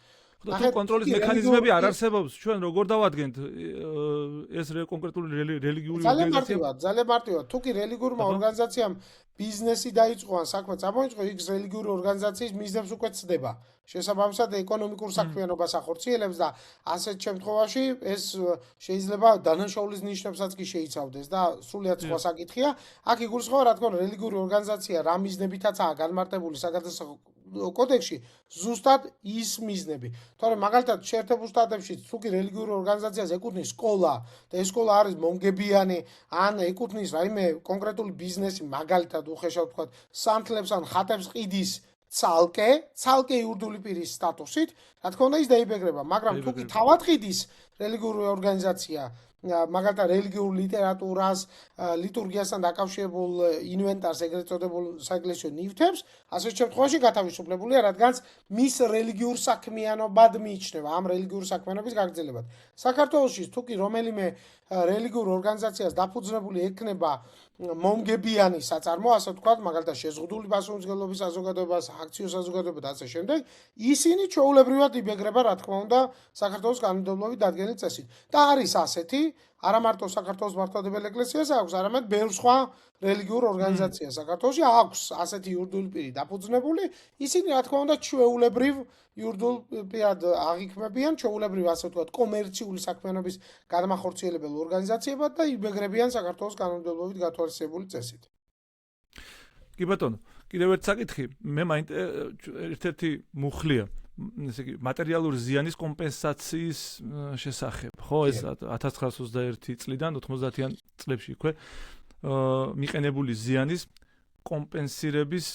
თუ კონტროლის მექანიზმები არ არსებობს, ჩვენ როგორ დავადგენთ ეს კონკრეტული რელიგიური ორგანიზაცია? ძალიან მარტივად. თუ კი რელიგიურმა ორგანიზაციამ ბიზნესი დაიწყო ან საქმე წამოიწყო, იქ რელიგიური ორგანიზაციის მიზნებს უკვე ცდება. შესაბამისად ეკონომიკურ საქმიანობას ახორციელებს და ასეთ შემთხვევაში ეს შეიძლება დანაშაულის ნიშნებსაც კი შეიცავდეს და სრულიად სხვა საკითხია. აქ იგულისხმება, რა თქმა უნდა, რელიგიური ორგანიზაცია რა მიზნებითაცაა განმარტებული საგადასახადო კოდექსში, ზუსტად ის მიზნები. თორემ მაგალითად შეერთებულ შტატებში თუ კი რელიგიური ორგანიზაციას ეკუთვნის სკოლა და ეს სკოლა არის მომგებიანი ან ეკუთვნის რაიმე კონკრეტული ბიზნესი, მაგალითად უხეშად ვთქვათ, სანთლებს ან ხატებს ყიდის ცალკე იურიდიული პირის სტატუსით, რა თქმა უნდა ის დაიბეგრება, მაგრამ თუ კი თავად ყიდის რელიგიური ორგანიზაცია, მაგალითად რელიგიურ ლიტერატურას, ლიტურგიასთან დაკავშირებულ ინვენტარს, ეგრეთ წოდებულ საეკლესიო ნივთებს, ასე შემთხვევაში გათავისუფლებულია, რადგანაც მის რელიგიურ საქმიანობად მიიჩნევა, ამ რელიგიურ საქმიანობის გაგრძელებად. საქართველოში თუ კი რომელიმე რელიგიურ ორგანიზაციას დაფუძნებული ექნება მომგებიანი საწარმო, ასე ვთქვათ, მაგალითად შეზღუდული პასუხისმგებლობის საზოგადოება, აქციო საზოგადოება და ასე შემდეგ, ისინი ჩვეულებრივად იბეგრება, რა თქმა უნდა, საქართველოს კანონმდებლობით დადგენილი წესით. და არის ასეთი, არა მარტო საქართველოს მართლმადიდებელი ეკლესიას აქვს, არამედ ბევრ სხვა რელიგიურ ორგანიზაციას საქართველოში აქვს ასეთი იურიდიული პირი დაფუძნებული, ისინი რა თქმა უნდა ჩვეულებრივ იურიდიულ პირად აღიქმებიან, ჩვეულებრივ ასე ვთქვათ, კომერციული საქმიანობის გადამახორციელებელ ორგანიზაციებად და იბეგრებიან საქართველოს კანონმდებლობით გათვალისწინებული წესით. კი ბატონო, კიდევ ერთ საკითხი, მე ერთ-ერთი მუხლია ესე იგი მატერიალური ზიანის კომპენსაციის შესახებ, ხო, ეს 1921 წლიდან 90-იან წლებში იქვე მიყენებული ზიანის კომპენსირების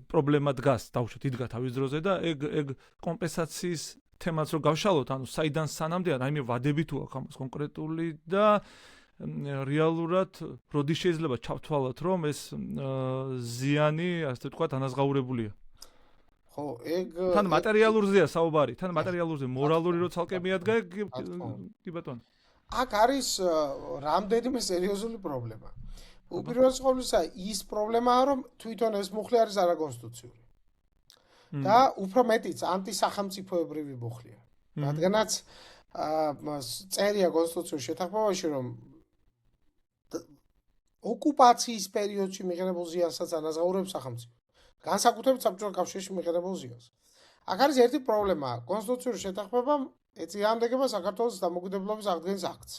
პრობლემა დგას, დავუშვათ, იდგა თავის დროზე და ეგ კომპენსაციის თემაც რო გავშალოთ, ანუ საიდან სანამდეა, რაიმე ვადები თუ აქვს ამას კონკრეტული და რეალურად როდის შეიძლება ჩავთვალოთ, რომ ეს ზიანი, ასე ვთქვათ, ანაზღაურებულია. ხო, ეგ თან მატერიალურზეა საუბარი, თან მატერიალურზე, მორალური რო ცალკე მიადგა, კი ბატონო. აქ არის რამდენიმე სერიოზული პრობლემა. უპირველეს ყოვლისა, ის პრობლემაა, რომ თვითონ ეს მუხლი არის არაკონსტიტუციური. და უფრო მეტიც ანტისახელმწიფოებრივი მუხლია. რადგანაც წერია კონსტიტუციის შეთანხმებაში, რომ ოკუპაციის პერიოდში მიღებულ ზიანსაც ანაზღაურებს სახელმწიფო. განსაკუთრებით საბჭოთა კავშირში მიღებულ ზიანს. აქ არის ერთი პრობლემა. კონსტიტუციური შეთანხმებამ ეწინააღმდეგება საქართველოს დამოუკიდებლობის აღდგენის აქტს.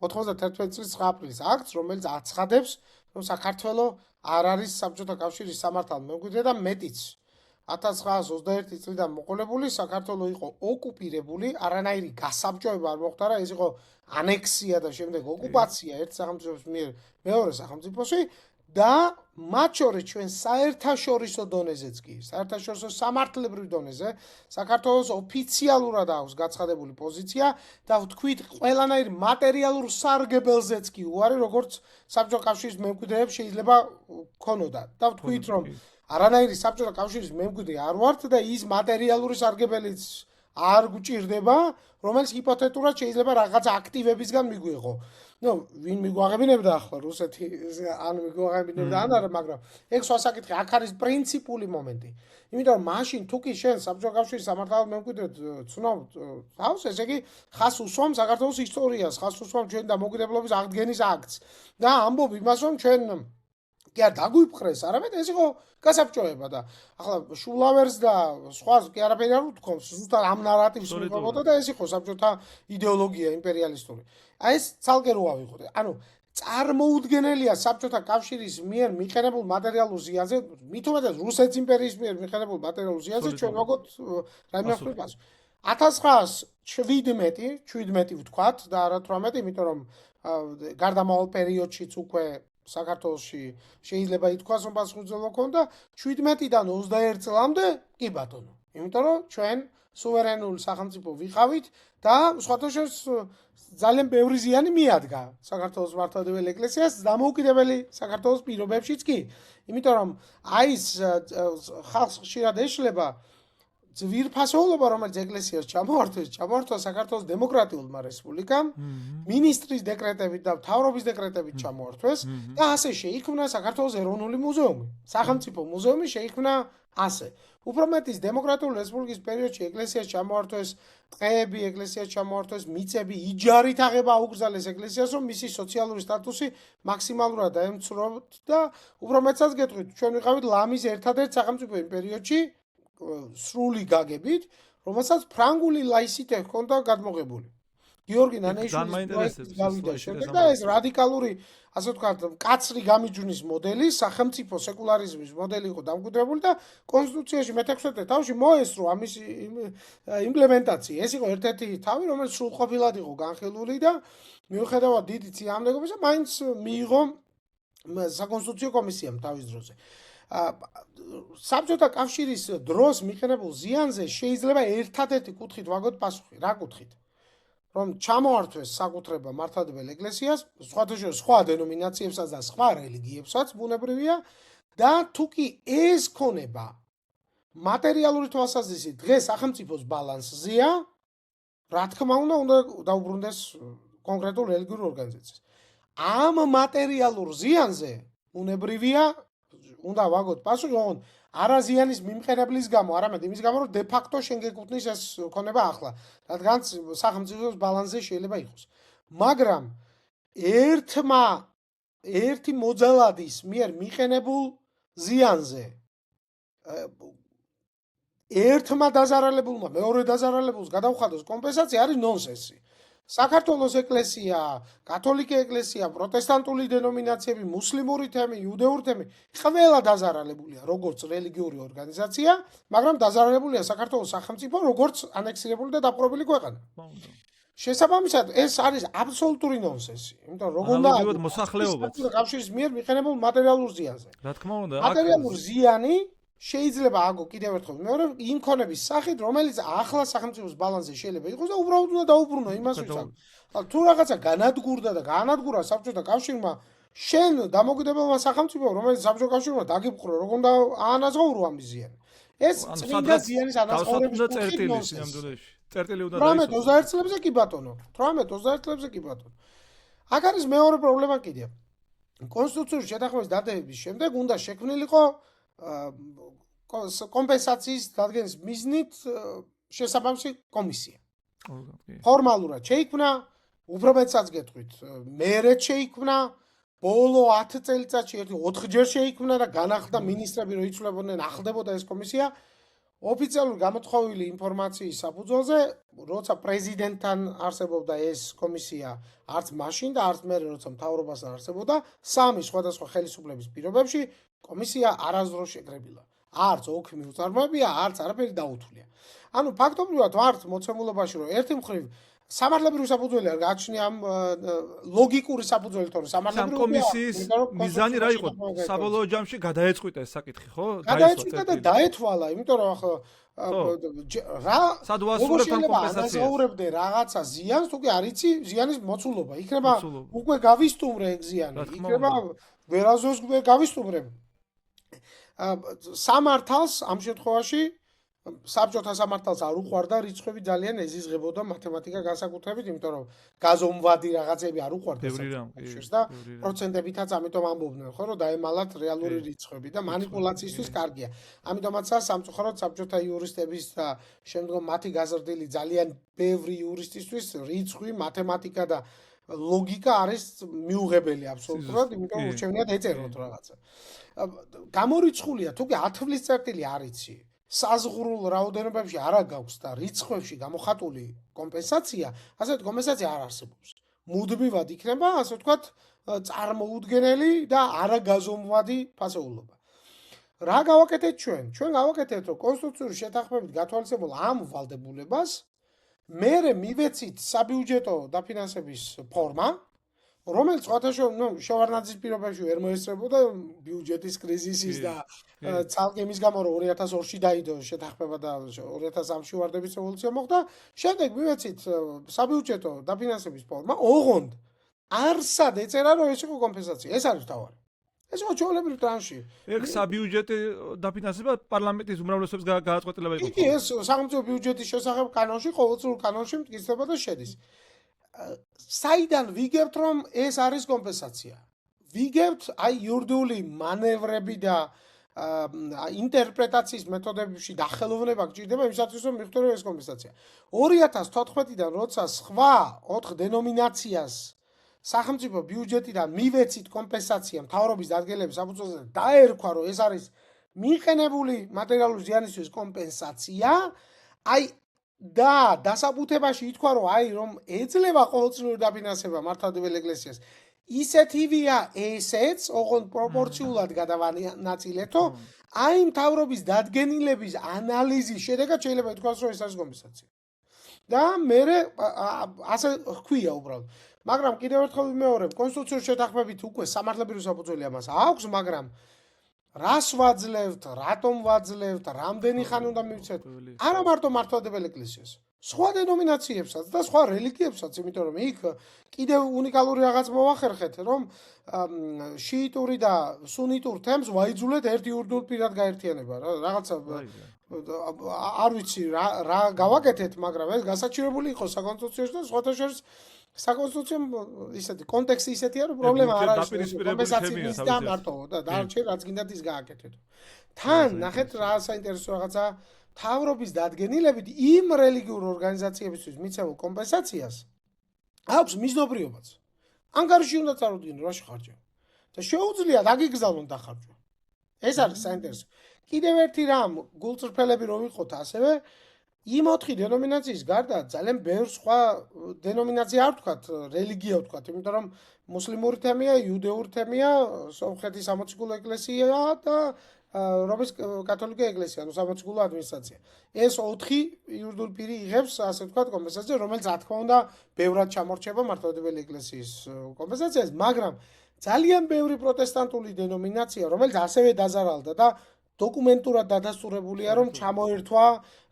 91 წლის 9 აპრილის აქტს, რომელიც აცხადებს, რომ საქართველოს არ არის საბჭოთა კავშირის სამართალ მემკვიდრე და მეტიც 1921 წლიდან მოყოლებული საქართველოს იყო ოკუპირებული, არანაირი გასაბჭოება არ მოხდარა, ეს იყო ანექსია და შემდეგ ოკუპაცია ერთ სახელმწიფოს მიერ მეორე სახელმწიფოში და მათ შორის ჩვენ საერთაშორისო დონეზეც კი, საერთაშორისო სამართლებრივ დონეზე საქართველოს ოფიციალურად აქვს გაცხადებული პოზიცია და ვთქვით ყველანაირ მატერიალურ სარგებელზეც კი უარი, როგორც საბჭოთა კავშირის მემკვიდრეებს შეიძლება ქონოდა და ვთქვით რომ არანაირი საბჭოთა კავშირის მემკვიდრე არ ვართ და ის მატერიალური სარგებელიც არ გვჭირდება, რომელიც ჰიპოთეტურად შეიძლება რაღაც აქტივებისგან მიგვიღო. ნუ ვინ მიგვაღებინებდა ახლა რუსეთი ან მიგვაღებინებდა ან არა, მაგრამ ეგ სხვა საკითხი, აქ არის პრინციპული მომენტი. იმიტომ რომ მაშინ თუ კი შენ საბჭოთა კავშირის სამართალ მემკვიდრედ ცნობ თავს, ესე იგი ხას უსვამ საქართველოს ისტორიას, ხას უსვამ ჩვენ დამოუკიდებლობის აღდგენის აქტს და ამბობ იმას, რომ ჩვენ კი არ დაგვიფხრეს, არამედ ეს იყო გასაბჭოება და ახლა შულავერს და სხვას კი არაფერი არ ვთქვამს, ზუსტად ამ ნარატივს მიყვებოდა და ეს იყო საბჭოთა იდეოლოგია იმპერიალისტური. აი ეს ცალკე რო ავიღოთ. ანუ წარმოუდგენელია საბჭოთა კავშირის მიერ მიყენებულ მატერიალურ ზიანზე, მით უმეტეს რუსეთის იმპერიის მიერ მიყენებულ მატერიალურ ზიანზე ჩვენ ვაგოთ რაიმე ხმებას. 1917 ვთქვათ და არა 18, იმიტომ რომ გარდამავალ პერიოდშიც უკვე საქართველოში შეიძლება ითქვას, რომ პასუხისმგებლობა ქონდა 17-დან 21 წლამდე კი ბატონო. იმიტომ რომ ჩვენ სუვერენული სახელმწიფო ვიყავით და სხვათა შორის ძალიან ბევრი ზიანი მიადგა საქართველოს მართლმადიდებელი ეკლესიას დამოუკიდებელი საქართველოს პირობებშიც კი. იმიტომ რომ აი ეს ხალხს ხშირად ეშლება ძვირფასეულობა, რომელიც ეკლესიას ჩამოართვა საქართველოს დემოკრატიულმა რესპუბლიკამ, მინისტრის დეკრეტებით და მთავრობის დეკრეტებით ჩამოართვეს და ასე შეიქმნა საქართველოს ეროვნული მუზეუმი. სახელმწიფო მუზეუმი შეიქმნა ასე. უფრო მეტის დემოკრატიული რესპუბლიკის პერიოდში ეკლესიას ჩამოართვეს ტყეები, ეკლესიას ჩამოართვეს მიწები, იჯარით აღება აუკრძალეს ეკლესიას, რომ მისი სოციალური სტატუსი მაქსიმალურად დაემცროთ და უფრო მეტსაც გეტყვით, ჩვენ ვიყავით ლამის ერთადერთ სახელმწიფო იმ პერიოდში სრული გაგებით, რომელსაც ფრანგული ლაისიტე ჰქონდა გადმოღებული. გიორგი ნანეიშვილის გავიდა შემდეგ და ეს რადიკალური, ასე ვთქვათ, მკაცრი გამიჯვნის მოდელი, სახელმწიფო სეკულარიზმის მოდელი იყო დამკვიდრებული და კონსტიტუციაში მე-16 თავში მოესწრო ამის იმპლემენტაცია. ეს იყო ერთ-ერთი თავი, რომელიც სრულყოფილად იყო განხილული და მიუხედავად დიდი წინააღმდეგობისა, მაინც მიიღო საკონსტიტუციო კომისიამ თავის დროზე. საბჭოთა კავშირის დროს მიყენებულ ზიანზე შეიძლება ერთადერთი კუთხით ვაგოთ პასუხი. რა კუთხით? რომ ჩამოართვეს საკუთრება მართლმადიდებელ ეკლესიას, სხვათა შორის სხვა დენომინაციებსაც და სხვა რელიგიებსაც ბუნებრივია და თუ კი ეს ქონება მატერიალური თვალსაზრისით დღეს სახელმწიფოს ბალანსზეა, რა თქმა უნდა დაუბრუნდეს კონკრეტულ რელიგიურ ორგანიზაციას. ამ მატერიალურ ზიანზე ბუნებრივია უნდა ვაგოთ პასუხი, რომ არა ზიანის მიმყენებლის გამო, არამედ იმის გამო, რომ დე-ფაქტო შენ გეკუთვნის ეს ქონება ახლა, რადგან სახელმწიფოს ბალანსზე შეიძლება იყოს. მაგრამ ერთი მოძალადის მიერ მიყენებულ ზიანზე ერთმა დაზარალებულმა მეორე დაზარალებულს გადავხადოს კომპენსაცია არის ნონსენსი. საქართველოს ეკლესია, კათოლიკე ეკლესია, პროტესტანტული დენომინაციები, მუსლიმური თემი, იუდეური თემი, ყველა დაზარალებულია როგორც რელიგიური ორგანიზაცია, მაგრამ დაზარალებულია საქართველოს სახელმწიფო როგორც ანექსირებული და დაპყრობილი ქვეყანა. შესაბამისად ეს არის აბსოლუტური ნონსენსი. იმიტომ რომ როგორ ანალოგიურად მოსახლეობაც. კავშირის მიერ მიყენებულ მატერიალურ ზიანზე. რა თქმა უნდა, მატერიალურ ზიანი შეიძლება აგო კიდევ ერთხელ მეორე იმ ქონების სახით, რომელიც ახლა სახელმწიფოს ბალანსზე შეიძლება იყოს და უბრალოდ უნდა დაუბრუნო იმას ვისაც. თუ რაღაცა განადგურდა და განადგურა საბჭოთა კავშირმა, შენ დამოუკიდებელმა სახელმწიფომ, რომელიც საბჭოთა კავშირმა დაგიპყრო, როგორ უნდა აანაზღაურო ამის ზიანი. ეს წმინდა ზიანის ანაზღაურების წერტილი წერტილი უნდა 18-21 წლებზე კი ბატონო. 18-21 წლებზე კი ბატონო. აქ არის მეორე პრობლემა კიდევ. კონსტიტუციური შეთანხმების დადების შემდეგ უნდა შექმნილიყო კომპენსაციის დადგენის მიზნით შესაბამისი კომისია. ფორმალურად შეიქმნა, უფრო მეტსაც გეტყვით, მერე შეიქმნა, ბოლო 10 წელიწადში 4 ჯერ შეიქმნა და განახლდა მინისტრები რო იცვლებოდნენ, ახლდებოდა ეს კომისია. ოფიციალური გამოთხოვილი ინფორმაციის საფუძველზე, როცა პრეზიდენტთან არსებობდა ეს კომისია, არც მაშინ და არც მერე როცა მთავრობასთან არსებობდა, სამი სხვადასხვა ხელისუფლების პირობებში კომისია არასდროს შეკრებილა. არც ოქმი უწარმოებია, არც არაფერი დაუთვლია. ანუ ფაქტობრივად ვართ მოცემულობაში, რომ ერთი მხრივ სამართლებრივი საფუძველი არ გააჩნია ამ ლოგიკური საფუძველი, თორე სამართლებრივი კომისიის მიზანი რა იყო? საბოლოო ჯამში გადაეწყვიტა ეს საკითხი, ხო? გადაეწყვიტა და დაეთვალა, იმიტომ რომ ახლა რა სად უასრულებთ ამ კომპენსაციას? აღაურებდე რაღაცა ზიანს, თუ კი არ იცი ზიანის მოცულობა. იქნება უკვე გავისტუმრე ეგ ზიანი, იქნება ვერაზოს გავისტუმრე. სამართალს ამ შემთხვევაში საბჭოთა სამართალს არ უყვარდა რიცხვები ძალიან ეზიზღებოდა მათემატიკა განსაკუთრებით, იმიტომ რომ გაზომვადი რაღაცები არ უყვარდა საბჭოს და პროცენტებითაც ამიტომ ამბობდნენ, ხო, რომ დაემალათ რეალური რიცხვები და манипуляციისთვის კარგია. ამიტომაცაა სამწუხაროდ საბჭოთა იურისტების და შემდგომ მათი გაზრდილი ძალიან ბევრი იურისტისთვის რიცხვი, მათემატიკა და ლოგიკა არის მიუღებელი აბსოლუტურად, იმიტომ რომ ურჩევნიათ ეწეროთ რაღაცა. გამორიცხულია, თუ კი ათვლის წერტილი არ იცი, საზღვრულ რაოდენობებში არა გაქვს და რიცხვებში გამოხატული კომპენსაცია, ასეთ კომპენსაცია არ არსებობს. მუდმივად იქნება, ასე ვთქვათ, წარმოუდგენელი და არაგაზომვადი ფასეულობა. რა გავაკეთეთ ჩვენ? ჩვენ გავაკეთეთ, რომ კონსტიტუციური შეთანხმებით გათვალისწინებულ ამ ვალდებულებას მერე მივეცით საბიუჯეტო დაფინანსების ფორმა, რომელიც შევარდნაძის პირობებში ვერ მოესწრებოდა ბიუჯეტის კრიზისის და ცალკე იმის გამო რომ 2002-ში დაიდო შეთანხმება და 2003-ში ვარდების რევოლუცია მოხდა, შემდეგ მივეცით საბიუჯეტო დაფინანსების ფორმა, ოღონდ არსად ეწერა რომ ეს იყო კომპენსაცია, ეს არის თავარი. ეს იყო ჩვეულებრივი ტრანში. ეგ საბიუჯეტო დაფინანსება პარლამენტის უმრავლესობის გააწყვეტილება იყო. იგი ეს სახელმწიფო ბიუჯეტის შესახებ კანონში, ყოველწლიურ კანონში მტკიცდება და შედის. საიდან ვიგებთ რომ ეს არის კომპენსაცია? ვიგებთ აი იურიდიული მანევრები და ინტერპრეტაციის მეთოდებში დახელოვნება გჭირდება იმისათვის რომ მივხვდეთ რომ ეს კომპენსაცია. 2014-დან როცა სხვა 4 დენომინაციას სახელმწიფო ბიუჯეტიდან მივეცით კომპენსაცია მთავრობის დადგენილების საფუძველზე დაერქვა რომ ეს არის მიყენებული მატერიალური ზიანისთვის კომპენსაცია, აი და დასაბუთებაში ითქვა რომ აი რომ ეძლევა ყოველწლიური დაფინანსება მართლმადიდებელ ეკლესიას. ისეთივეა ესეც, ოღონდ პროპორციულად გადავანაწილეთო, აი მთავრობის დადგენილების ანალიზის შედეგად შეიძლება ითქვას რომ ეს არის კომპენსაცია. და მე ასე ხქვია უბრალოდ. მაგრამ კიდევ ერთხელ ვიმეორებ, კონსტიტუციური შეთანხმებით უკვე სამართლებრივი საფუძველი ამას აქვს, მაგრამ რას ვაძლევთ, რატომ ვაძლევთ, რამდენი ხანი უნდა მივცეთ? არა მარტო მართლმადიდებელ ეკლესიას, სხვა დენომინაციებსაც და სხვა რელიგიებსაც, იმიტომ რომ იქ კიდევ უნიკალური რაღაც მოვახერხეთ, რომ შიიტური და სუნიტურ თემს ვაიძულეთ ერთ იურიდიულ პირად გაერთიანება, რაღაცა არ ვიცი რა გავაკეთეთ, მაგრამ ეს გასაჩივრებული იყო საკონსტიტუციაში და სხვათა შორის საკონსტიტუციო ისეთი კონტექსტი ისეთია, რომ პრობლემა არ არის კომპენსაციის და მარტო და დარჩენ რაც გინდათ ის გააკეთეთ. თან ნახეთ რა საინტერესო რაღაცა მთავრობის დადგენილებით იმ რელიგიურ ორგანიზაციებისთვის მიცემულ კომპენსაციას აქვს მიზნობრიობაც. ანგარიში უნდა წარუდგინო რა შეხარჯა. და შეუძლია დაგიგზავნონ დახარჯვა. ეს არის საინტერესო. კიდევ ერთი რამ გულწრფელები რომ ვიყოთ ასევე იმ 4 დენომინაციის გარდა ძალიან ბევრ სხვა დენომინაცია არ ვთქვათ, რელიგია ვთქვათ, იმიტომ რომ მუსლიმური თემია, იუდეური თემია, სომხეთის სამოციქულო ეკლესია და რომის კათოლიკე ეკლესია, ანუ სამოციქულო ადმინისტრაცია. ეს 4 იურიდიული პირი იღებს, ასე ვთქვათ, კომპენსაციას, რომელიც რა თქმა უნდა, ბევრად ჩამორჩება მართლმადიდებელი ეკლესიის კომპენსაციას, მაგრამ ძალიან ბევრი პროტესტანტული დენომინაცია, რომელიც ასევე დაზარალდა და დოკუმენტურად დადასტურებულია, რომ ჩამოერთვა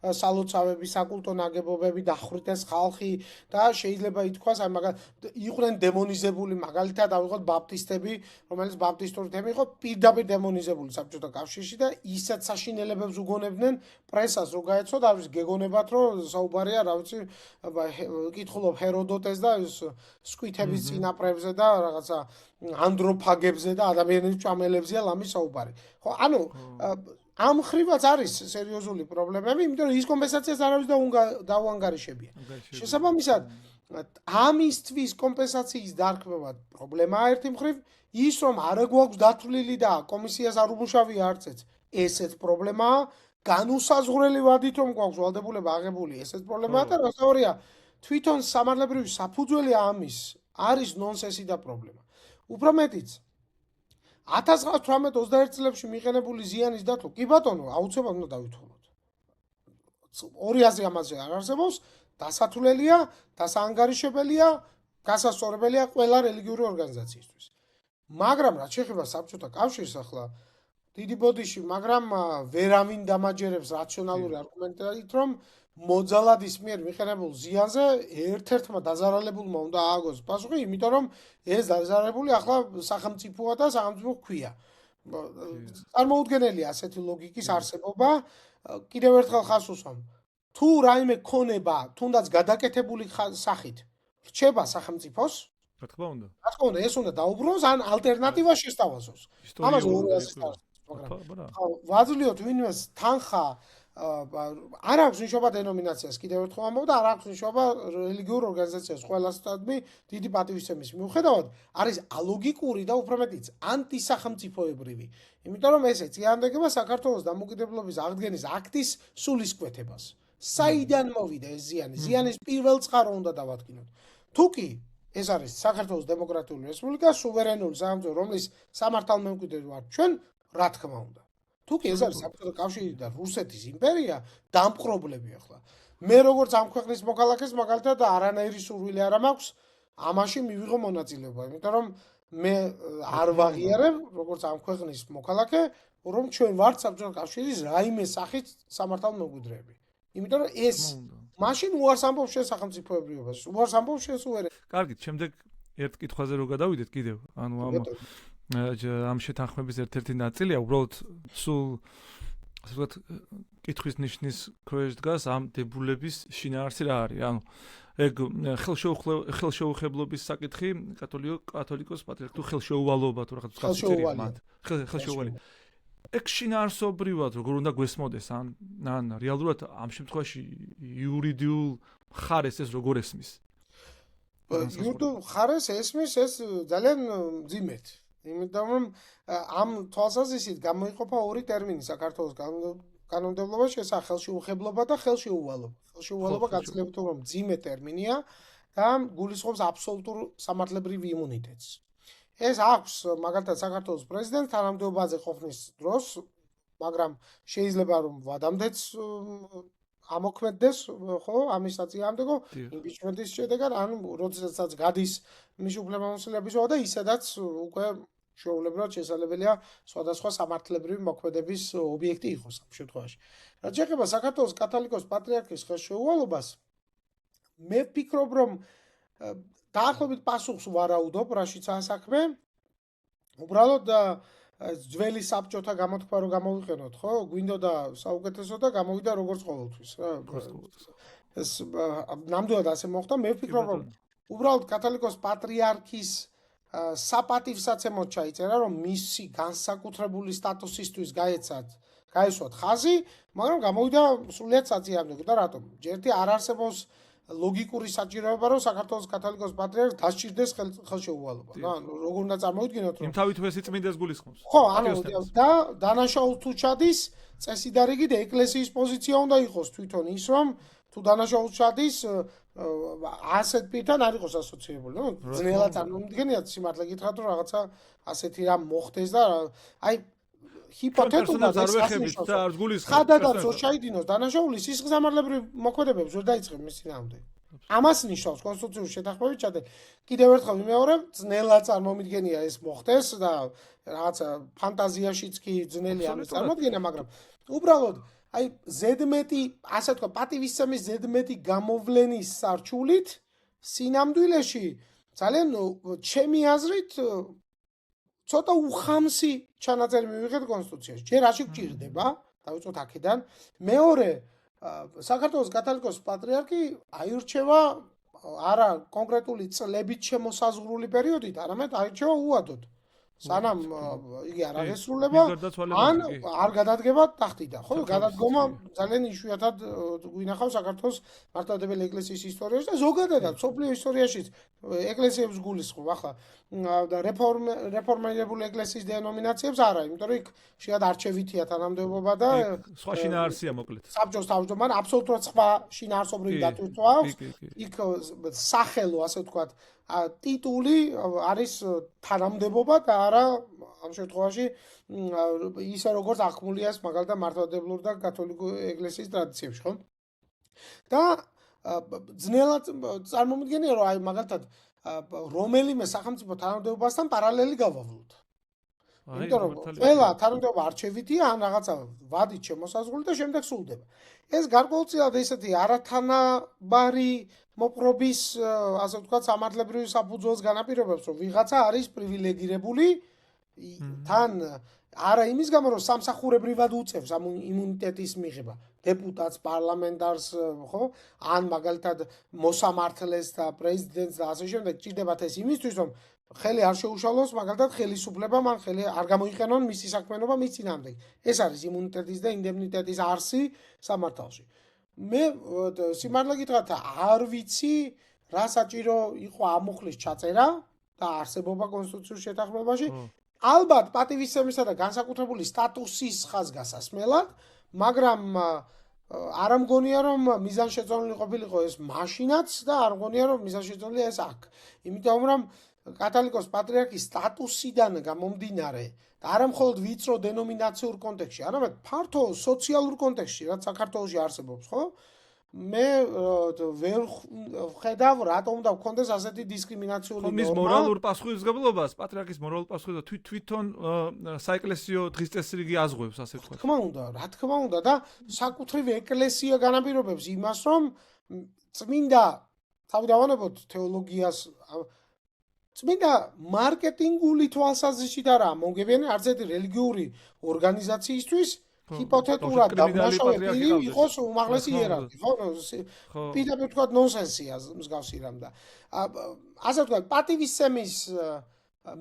სალოცავები, საკულტო ნაგებობები, დახვრიტეს ხალხი და შეიძლება ითქვას, აი იყვნენ დემონიზებული, მაგალითად ავიღოთ ბაპტისტები, რომელიც ბაპტისტური თემი იყო, პირდაპირ დემონიზებული საბჭოთა კავშირში და ისეთ საშინელებებს უგონებდნენ პრესას, რომ გაეცოთ, არის გეგონებათ, რომ საუბარია, რა ვიცი, კითხულობ ჰეროდოტეს და სკვითების წინაპრებზე და რაღაცა ანდროფაგებზე და ადამიანების ჭამელებზეა ლამის საუბარი. ხო, ანუ ამ ხრივაც არის სერიოზული პრობლემები, იმიტომ რომ ის კომპენსაციას არავის დაუანგარიშებია. შესაბამისად, ამისთვის კომპენსაციის დარქმევა პრობლემაა ერთი მხრივ, ის რომ არ გვაქვს დათვლილი და კომისიას არ უმუშავია არცეც, ესეც პრობლემაა, განუსაზღვრელი ვადით რომ გვაქვს ვალდებულება აღებული, ესეც პრობლემაა და რასაორია, თვითონ სამართლებრივი საფუძველი ამის არის ნონსენსი და პრობლემა. უფრო მეტიც 1918-21 წლებში მიყენებული ზიანის დათვლა, კი ბატონო, აუცილებლად უნდა დავითვალოთ. ორი აზრი ამაზე არ არსებობს, დასათვლელია, დასაანგარიშებელია, გასასწორებელია ყველა რელიგიური ორგანიზაციისთვის. მაგრამ რაც შეეხება საბჭოთა კავშირს ახლა დიდი ბოდიში, მაგრამ ვერავინ დამაჯერებს რაციონალური არგუმენტით, რომ მოძალადის მიერ მიყენებულ ზიანზე ერთ-ერთმა დაზარალებულმა უნდა ააგოს პასუხი, იმიტომ რომ ეს დაზარალებული ახლა სახელმწიფოა და სახელმწიფო ჰქვია. წარმოუდგენელია ასეთი ლოგიკის არსებობა. კიდევ ერთხელ ხაზს უსვამ. თუ რაიმე ქონება, თუნდაც გადაკეთებული სახით რჩება სახელმწიფოს, რა თქმა უნდა. რა თქმა უნდა, ეს უნდა დაუბრუნოს ან ალტერნატივა შესთავაზოს. ამაზე ორი აზრი არის, მაგრამ ვაძლიოთ ვინმეს თანხა არ აქვს ნიშნობა დენომინაციას, კიდევ ერთხელ ამბობ და არ აქვს ნიშნობა რელიგიურ ორგანიზაციას, ყველასთანავე დიდი პატივისცემის მიუხედავად არის ალოგიკური და უფრო მეტიც ანტისახელმწიფოებრივი. იმიტომ რომ ესე წინააღმდეგება საქართველოს დამოუკიდებლობის აღდგენის აქტის სულისკვეთებას. საიდან მოვიდა ეს ზიანი? ზიანის პირველ წყარო უნდა დავადგინოთ. თუკი ეს არის საქართველოს დემოკრატიული რესპუბლიკა, სუვერენული სახელმწიფო, რომლის სამართალმემკვიდრე ვართ ჩვენ, რა თქმა უნდა. თუკი ეს არის საბჭოთა კავშირი და რუსეთის იმპერია, დამპყრობლები ახლა. მე როგორც ამ ქვეყნის მოქალაქეს, მაგალითად არანაირი სურვილი არ მაქვს ამაში მივიღო მონაწილეობა, იმიტომ რომ მე არ ვაღიარებ როგორც ამ ქვეყნის მოქალაქე, რომ ჩვენ ვართ საბჭოთა კავშირის რაიმე სახით სამართალმემკვიდრეები. იმიტომ რომ ეს მაშინ უარს ამბობს შენ სახელმწიფოებრიობას, უარს ამბობს შენ სუვერენობას. კარგით, შემდეგ ერთ კითხვაზე რო გადავიდეთ კიდევ, ანუ ამ შეთანხმების ერთ-ერთი ნაწილია უბრალოდ სულ ასე ვთქვათ კითხვის ნიშნის ქვეშ დგას ამ დებულების შინაარსი რა არის. ანუ ეგ ხელშეუხებლობის საკითხი კათოლიკოს პატრიარქ თუ ხელშეუვალობა თუ რაღაც ხელშეუვალია მათ ხელშეუვალი. ეგ შინაარსობრივად როგორ უნდა გვესმოდეს ან რეალურად ამ შემთხვევაში იურიდიულ მხარეს ეს როგორ ესმის? იურიდიულ მხარეს ესმის ეს ძალიან მძიმედ. იმიტომ რომ ამ თვალსაზრისით გამოიყოფა ორი ტერმინი საქართველოს კანონმდებლობაში, ესაა ხელშეუხებლობა და ხელშეუვალობა. ხელშეუვალობა გაცილებით უფრო მძიმე ტერმინია და გულისხმობს აბსოლუტურ სამართლებრივ იმუნიტეტს. ეს აქვს მაგალითად საქართველოს პრეზიდენტს თანამდებობაზე ყოფნის დროს, მაგრამ შეიძლება რომ ვადამდეც ამოქმედდეს, ხო, ამის საწინააღმდეგო იმპიჩმენტის შედეგად, ან როდესაც გადის მისი უფლებამოსილების ზონა და ისედაც უკვე შეუულებრად შესაძლებელია სხვადასხვა სამართლებრივი მოქმედების ობიექტი იყოს ამ შემთხვევაში. რაც შეეხება საქართველოს კათოლიკოს პატრიარქის ხელშეუვალობას, მე ვფიქრობ, რომ დაახლოებით პასუხს ვარაუდობ, რაშიცაა საქმე. უბრალოდ ძველი საბჭოთა გამოთქვა რო გამოვიყენოთ, ხო? გვინდოდა საუკეთესო და გამოვიდა როგორც ყოველთვის, რა. ეს ნამდვილად ასე მოხდა. მე ვფიქრობ, რომ უბრალოდ კათოლიკოს პატრიარქის საპატივსაცემოდ ჩაიწერა, რომ მისი განსაკუთრებული სტატუსისთვის გაესვათ ხაზი, მაგრამ გამოვიდა სრულიად საწინააღმდეგო და რატომ? ჯერთი არ არსებობს ლოგიკური საჭიროება, რომ საქართველოს კათოლიკოს პატრიარქს დასჭირდეს ხელშეუვალობა. როგორ უნდა წარმოვიდგინოთ, რომ იმ თავით ეს იწმინდეს გულისხმობს. ხო, ანუ და დანაშაულს თუ ჩადის, წესი და რიგით ეკლესიის პოზიცია უნდა იყოს თვითონ ის, რომ თუ დანაშაულს ჩადის, ასეთ პირთან არ იყოს ასოცირებული. ძნელად წარმოვიდგენიათ სიმართლე გითხრათ, რომ რაღაცა ასეთი რამ მოხდეს და აი ჰიპოთეტურად არ ვეხებით და არ გულისხმობ. ხადადაც შეიდინოს დანაშაული სისხლისამართლებრივ მოქმედებებს ვერ დაიწყებს მის წინააღმდეგ. ამას ნიშნავს კონსტიტუციური შეთანხმების ჩადენა. კიდევ ერთხელ ვიმეორებ, ძნელად წარმომიდგენია ეს მოხდეს და რაღაცა ფანტაზიაშიც კი ძნელი ამის წარმოქმნა, მაგრამ უბრალოდ აი ზედმეტი, ასე თქვა, პატივისცემის ზედმეტი გამოვლენის სარჩულით სინამდვილეში ძალიან ჩემი აზრით ცოტა უხამსი ჩანაწერი მივიღეთ კონსტიტუციაში. ჯერ რაში გჭირდება, დავიწყოთ აქედან. მეორე, საქართველოს კათოლიკოს პატრიარქი აირჩევა არა კონკრეტული წლებით შემოსაზღვრული პერიოდით, არამედ აირჩევა უადოდ. სანამ იგი არ აღესრულება, ან არ გადადგება ტახტიდან. ხო, გადადგომა ძალიან იშვიათად გვინახავს საქართველოს მართლმადიდებელი ეკლესიის ისტორიაში და ზოგადადად მსოფლიო ისტორიაშიც ეკლესიებს გულისხმობ. ახლა რეფორმირებული ეკლესიის დენომინაციებს არა, იმიტომ რომ იქ შეად არჩევითია თანამდებობა და სხვა შინაარსია მოკლედ. საბჭოს თავმჯდომარე აბსოლუტურად სხვა შინაარსობრივი დატვირთვა აქვს. იქ სახელო, ასე ვთქვათ, ტიტული არის თანამდებობა და არა ამ შემთხვევაში ისე როგორც აღქმულია ეს მაგალითად მართლმადიდებლურ და კათოლიკურ ეკლესიის ტრადიციებში, ხო? და ძნელად წარმომიდგენია, რომ აი მაგალითად რომელიმე სახელმწიფო თანამდებობასთან პარალელი გავავლოთ. იმიტომ რომ ყველა თანამდებობა არჩევითია, ან რაღაცა ვადით შემოსაზღვრული და შემდეგ სრულდება. ეს გარკვეულწილად ესეთი არათანაბარი მოპყრობის, ასე ვთქვათ, სამართლებრივი საფუძველს განაპირობებს, რომ ვიღაცა არის პრივილეგირებული თან არა იმის გამო, რომ სამსახურებრივად უწევს ამ იმუნიტეტის მიღება დეპუტატს, პარლამენტარს, ხო? ან მაგალითად მოსამართლეს და პრეზიდენტს და ასე შემდეგ ჭირდებათ ეს იმისთვის, რომ ხელი არ შეუშალოს, მაგალითად ხელისუფლებამ ან ხელი არ გამოიყენონ მისი საქმიანობა მის წინააღმდეგ. ეს არის იმუნიტეტის და ინდემნიტეტის არსი სამართალში. მე სიმართლე გითხრათ, არ ვიცი რა საჭირო იყო ამუხლის ჩაწერა და არსებობა კონსტიტუციური შეთანხმებაში. ალბათ პატივისცემისა და განსაკუთრებული სტატუსის ხაზგასასმელად, მაგრამ არ მგონია რომ მიზანშეწონილი ყოფილიყო ეს მაშინაც და არ მგონია რომ მიზანშეწონილია ეს აქ. იმიტომ რომ კათოლიკოს პატრიარქის სტატუსიდან გამომდინარე და არა მხოლოდ ვიწრო დენომინაციურ კონტექსტში, არამედ ფართო სოციალურ კონტექსტში, რაც საქართველოში არსებობს, ხო? მე ვერ ხედავ რატომ უნდა გქონდეს ასეთი დისკრიმინაციული ნორმა. მის მორალურ პასუხისმგებლობას, პატრიარქის მორალურ პასუხისმგებლობას თვითონ საეკლესიო დღესწესრიგი აზღვევს, ასე ვთქვათ. რა თქმა უნდა და საკუთრივ ეკლესია განაპირობებს იმას, რომ წმინდა თავი დავანებოთ თეოლოგიას წმინდა მარკეტინგული თვალსაზრისით არა მოგებიანი არც ერთი რელიგიური ორგანიზაციისთვის ჰიპოთეტურად დამნაშავებელი იყოს უმაღლესი იერარქი, ხო? პირდაპირ თქვა ნონსენსია მსგავსი რამ და ასე ვთქვათ, პატივისცემის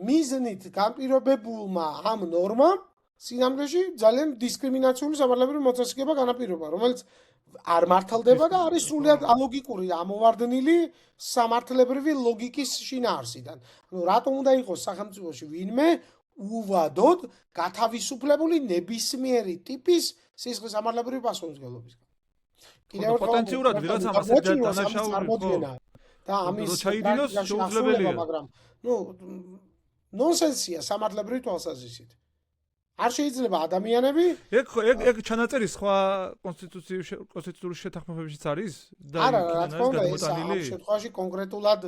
მიზნით განპირობებულმა ამ ნორმამ სინამდვილეში ძალიან დისკრიმინაციული სამართლებრივი მოწესრიგება განაპირობა, რომელიც არ მართლდება და არის სრულიად ალოგიკური, ამოვარდნილი სამართლებრივი ლოგიკის შინაარსიდან. ანუ რატომ უნდა იყოს სახელმწიფოში ვინმე უვადოდ გათავისუფლებული ნებისმიერი ტიპის სისხლის სამართლებრივი პასუხისმგებლობისგან. კიდევ ერთხელ პოტენციურად ვიღაცა ასეთ დანაშაული და ამის ჩაიდინოს შეუძლებელია, მაგრამ ნონსენსია სამართლებრივი თვალსაზრისით. არ შეიძლება ადამიანები ეგ ჩანაწერი სხვა კონსტიტუციური შეთანხმებებშიც არის და არა, რა თქმა უნდა, ეს ამ შემთხვევაში კონკრეტულად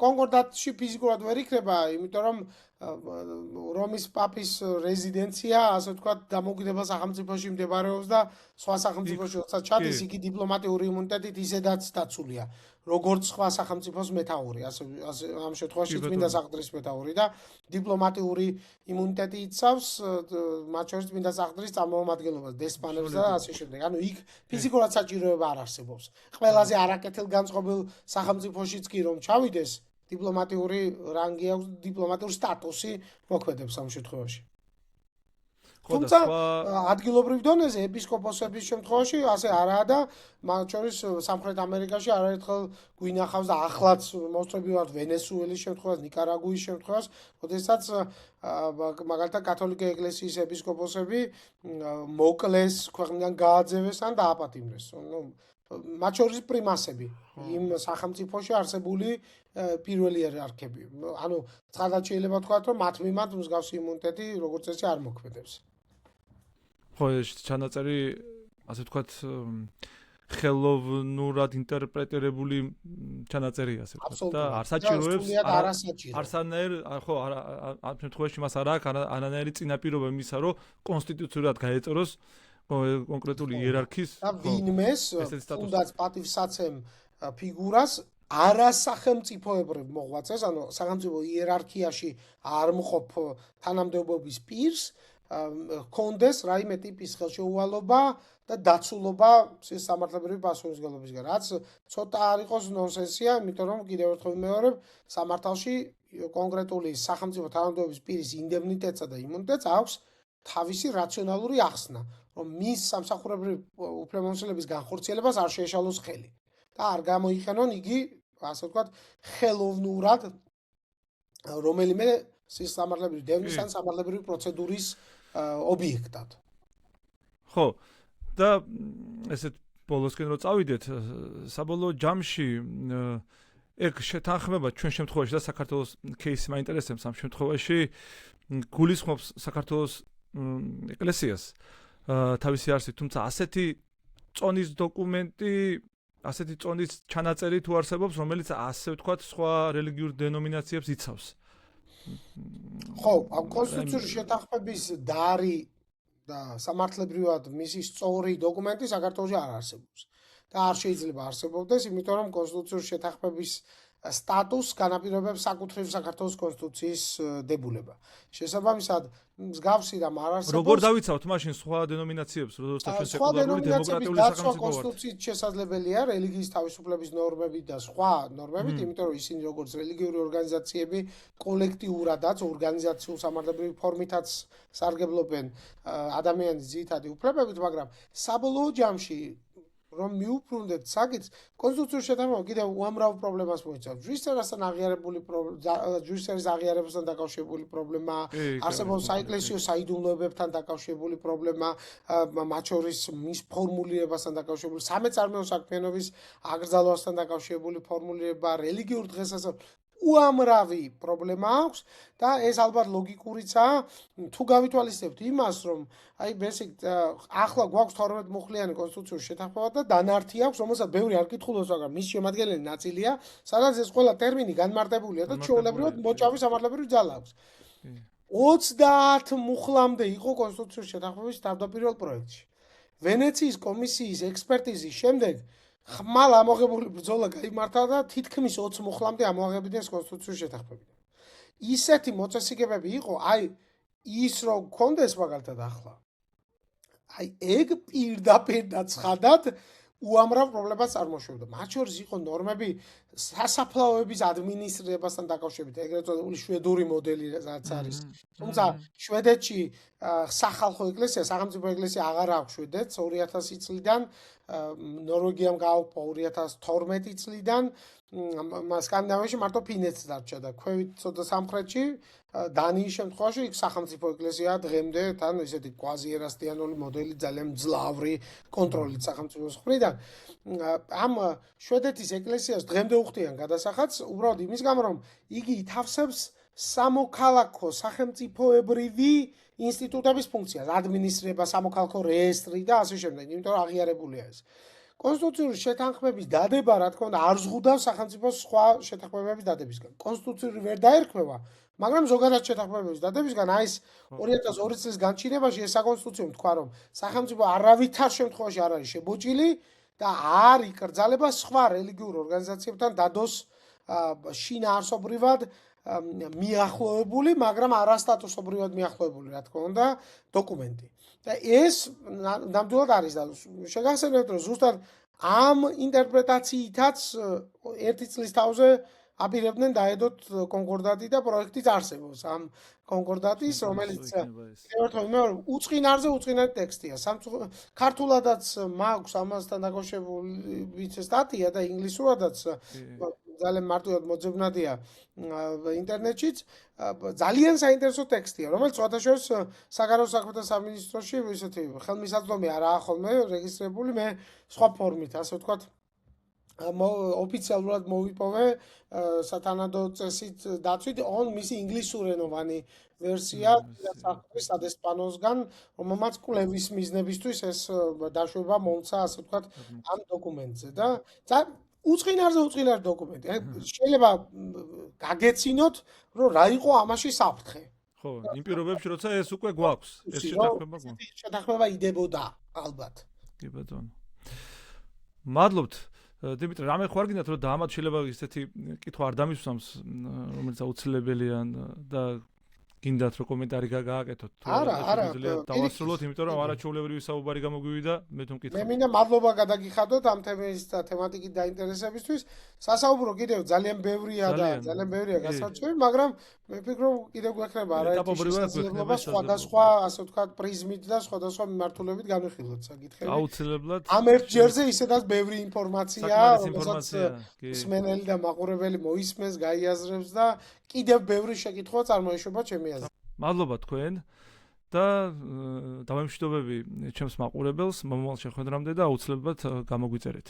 კონკორდატში ფიზიკურად ვერ იქნება, იმიტომ რომ რომის პაპის რეზიდენცია, ასე ვთქვათ, დამოუკიდებელ სახელმწიფოში მდებარეობს და სხვა სახელმწიფოში როცა ჩადის, იგი დიპლომატიური იმუნიტეტით ისედაც დაცულია, როგორც სხვა სახელმწიფოს მეთაური, ასე ამ შემთხვევაში წმინდა საყდრის მეთაური და დიპლომატიური იმუნიტეტი იცავს, მათ შორის წმინდა საყდრის წარმომადგენლობას, დესპანებს და ასე შემდეგ. ანუ იქ ფიზიკურად საჭიროება არ არსებობს. ყველაზე არაკეთილგანწყობილ სახელმწიფოშიც კი რომ ჩავიდეს, დიპლომატიური რანგი აქვს, დიპლომატიური სტატუსი მოქმედებს ამ შემთხვევაში. თუმცა ადგილობრივ დონეზე ეპისკოპოსების შემთხვევაში ასე არაა და მათ შორის სამხრეთ ამერიკაში არაერთხელ გვინახავს და ახლაც მოსწრები ვართ ვენესუელის შემთხვევას, ნიკარაგუის შემთხვევას, როდესაც მაგალითად კათოლიკე ეკლესიის ეპისკოპოსები მოკლეს, ქვეყნიდან გააძევეს ან დააპატიმრეს. მათ შორის პრიმასები იმ სახელმწიფოში არსებული პირველი იერარქები. ანუ ცხადად შეიძლება თქვა, რომ მათ მიმართ მსგავსი იმუნიტეტი როგორც წესი არ მოქმედებს. ხო, ეს ჩანაწერი ასე ვთქვათ ხელოვნურად ინტერპრეტირებული ჩანაწერია, ასე ვთქვათ და არ საჭიროებს არასანაირ ხო ამ შემთხვევაში მას არ აქვს არანაირი წინაპირობა იმისა, რომ კონსტიტუციურად გაეწოროს კონკრეტული იერარქიის და ვინმეს თუნდაც პატივსაცემ ფიგურას არასახელმწიფოებრივ მოღვაწეს, ანუ სახელმწიფო იერარქიაში არ მყოფ თანამდებობის პირს კონდეს რაიმე ტიპის ხელშეუვალობა და დაცულობა სამართლებრივი პასუხისმგებლობისგან, რაც ცოტა არ იყოს ნონსენსია, იმიტომ რომ კიდევ ერთხელ ვიმეორებ, სამართალში კონკრეტული სახელმწიფო თანამდებობის პირის ინდემნიტეტსა და იმუნიტეტს აქვს თავისი რაციონალური ახსნა, რომ მის სამსახურებრივ უფლებამოსილების განხორციელებას არ შეეშალოს ხელი და არ გამოიყენონ იგი, ასე ვთქვათ, ხელოვნურად რომელიმე სამართლებრივი დევნის ან სამართლებრივი პროცედურის ობიექტად. ხო, და ესეთ ბოლოსკენ რო წავიდეთ, საბოლოო ჯამში ეგ შეთანხმება ჩვენ შემთხვევაში და საქართველოს кейსი მაინტერესებს ამ შემთხვევაში გულისხმობს საქართველოს ეკლესიას თავისი არსით, თუმცა ასეთი წონის დოკუმენტი, ასეთი წონის ჩანაწერი თუ არსებობს, რომელიც ასე ვთქვათ, სხვა რელიგიურ დენომინაციებს იცავს. ხო, ამ კონსტიტუციური შეთანხმების დარი და სამართლებრივად მისი სწორი დოკუმენტი საქართველოში არ არსებობს. და არ შეიძლება არსებობდეს, იმიტომ რომ კონსტიტუციური შეთანხმების სტატუსს განაპირობებს საკუთრივ საქართველოს კონსტიტუციის დებულება. შესაბამისად, მსგავსი და არ არსებობს. როგორ დავიცავთ მაშინ სხვა დენომინაციებს, როდესაც ჩვენ სეკულარული დემოკრატიული სახელმწიფო ვართ? კონსტიტუციით შესაძლებელია რელიგიის თავისუფლების ნორმებით და სხვა ნორმებით, იმიტომ რომ ისინი როგორც რელიგიური ორგანიზაციები კოლექტიურადაც ორგანიზაციულ სამართლებრივი ფორმითაც სარგებლობენ ადამიანის ძირითადი უფლებებით, მაგრამ საბოლოო ჯამში რომ მიუბრუნდეთ საკითხს, კონსტიტუციური შეთანხმება კიდევ უამრავ პრობლემას მოიცავს. ჯვისწერასთან აღიარებული ჯვისწერის აღიარებასთან დაკავშირებული პრობლემა, არსებობს საეკლესიო საიდუმლოებებთან დაკავშირებული პრობლემა, მათ შორის მის ფორმულირებასთან დაკავშირებული, სამეწარმეო საქმიანობის აკრძალვასთან დაკავშირებული ფორმულირება, რელიგიურ დღესასწაულს უამრავი პრობლემა აქვს და ეს ალბათ ლოგიკურიცაა თუ გავითვალისწინებთ იმას, რომ აი basic ახლა გვაქვს 12 მუხლიანი კონსტიტუციური შეთანხმება და დანართი აქვს, რომელსაც ბევრი არ კითხულობს, მაგრამ მის შემადგენელი ნაწილია, სადაც ეს ყველა ტერმინი განმარტებულია და ჩვეულებრივად მოჭავი სამართლებრივი ძალა აქვს. 30 მუხლამდე იყო კონსტიტუციური შეთანხმების თავდაპირველ პროექტში. ვენეციის კომისიის ექსპერტიზის შემდეგ ხმალ ამოღებული ბრძოლა გაიმართა და თითქმის 20 მუხლამდე ამოაღებდნენ კონსტიტუციური შეთანხმებიდან. ისეთი მოწესრიგებები იყო, აი ის რომ გქონდეს მაგალითად ახლა. აი ეგ პირდაპირ და ცხადად უამრავ პრობლემას წარმოშობდა. მათ შორის იყო ნორმები სასაფლაოების ადმინისტრირებასთან დაკავშირებით, ეგრეთ წოდებული შვედური მოდელი რაც არის. თუმცა შვედეთში სახალხო ეკლესია, სახელმწიფო ეკლესია აღარ აქვს შვედეთს 2000 წლიდან, ნორვეგიამ გააუქმა 2012 წლიდან, სკანდინავიაში მარტო ფინეთს დარჩა და ქვევით ცოტა სამხრეთში, დანიის შემთხვევაში იქ სახელმწიფო ეკლესია დღემდე თან ესეთი კვაზიერასტიანული მოდელი ძალიან მძლავრი კონტროლით სახელმწიფოს მხრიდან. ამ შვედეთის ეკლესიას დღემდე უხდიან გადასახადს, უბრალოდ იმის გამო, რომ იგი ითავსებს სამოქალაქო სახელმწიფოებრივი ინსტიტუტების ფუნქციას, ადმინისტრირება, სამოქალაქო რეესტრი და ასე შემდეგ, იმიტომ რომ აღიარებულია ეს. კონსტიტუციური შეთანხმების დადება, რა თქმა უნდა, არ ზღუდავს სახელმწიფოს სხვა შეთანხმებების დადებისგან. კონსტიტუციური ვერ დაერქმევა, მაგრამ ზოგადად შეთანხმებების დადებისგან, აი ეს 2002 წლის განჩინებაში ეს საკონსტიტუციო თქვა, რომ სახელმწიფო არავითარ შემთხვევაში არ არის შებოჭილი და არ იკრძალება სხვა რელიგიურ ორგანიზაციებთან დადოს შინაარსობრივად მიახლოებული, მაგრამ არასტატუსობრივად მიახლოებული, რა თქმა უნდა, დოკუმენტი. და ეს ნამდვილად არის და შეგახსენებთ, რომ ზუსტად ამ ინტერპრეტაციითაც ერთი წლის თავზე აპირებდნენ დაედოთ კონკორდატი და პროექტიც არსებობს ამ კონკორდატის, რომელიც უწყინარზე უწყინარი ტექსტია. ქართულადაც მაქვს ამასთან დაკავშირებით სტატია და ინგლისურადაც ძალიან მარტივად მოძებნადია ინტერნეტშიც. ძალიან საინტერესო ტექსტია, რომელიც სხვადასხვა საგარეო საქმეთა სამინისტროში ისეთი ხელმისაწვდომი არაა ხოლმე რეგისტრირებული, მე სხვა ფორმით, ასე ვთქვათ, ოფიციალურად მოვიპოვე სათანადო წესით დაცვით მისი ინგლისურენოვანი ვერსია სადესპანოსგან, რომელმაც კვლევის მიზნებისთვის ეს დაშვება მომცა, ასე ვთქვათ, ამ დოკუმენტზე და უწყინარზე დოკუმენტი. შეიძლება გაგეცინოთ, რომ რა იყო ამაში საფრთხე. ხო, იმ პირობებში, როცა ეს უკვე გვაქვს, ეს შეთანხმება იდებოდა ალბათ. კი ბატონო. მადლობთ. დიმიტრი, რამე ხო არ გინდათ რომ დაამატ შეიძლება ისეთი კითხვა არ დამისვამს, რომელიც აუცილებელია და გინდათ რომ კომენტარი გააკეთოთ. არა, დავასრულოთ, იმიტომ რომ არაჩვეულებრივი საუბარი გამოგვივიდა, მე თუ მკითხავ. მე მინდა მადლობა გადაგიხადოთ ამ თემის და თემატიკის დაინტერესებისთვის. სასაუბრო კიდევ ძალიან ბევრია და ძალიან ბევრია გასაჩვევი, მაგრამ მე ვფიქრობ კიდევ გვექნება არაერთი შესაძლებლობა სხვადასხვა, ასე ვთქვათ, პრიზმით და სხვადასხვა მიმართულებით განვიხილოთ საკითხები. აუცილებლად. ამ ერთ ჯერზე ისედაც ბევრი ინფორმაციაა, რომელსაც მსმენელი და მაყურებელი მოისმენს, გაიაზრებს და კიდევ ბევრი შეკითხვა წარმოეშვება ჩემი აზრით. მადლობა თქვენ და დავემშვიდობები ჩემს მაყურებელს მომავალ შეხვედრამდე და აუცილებლად გამოგვიწერეთ.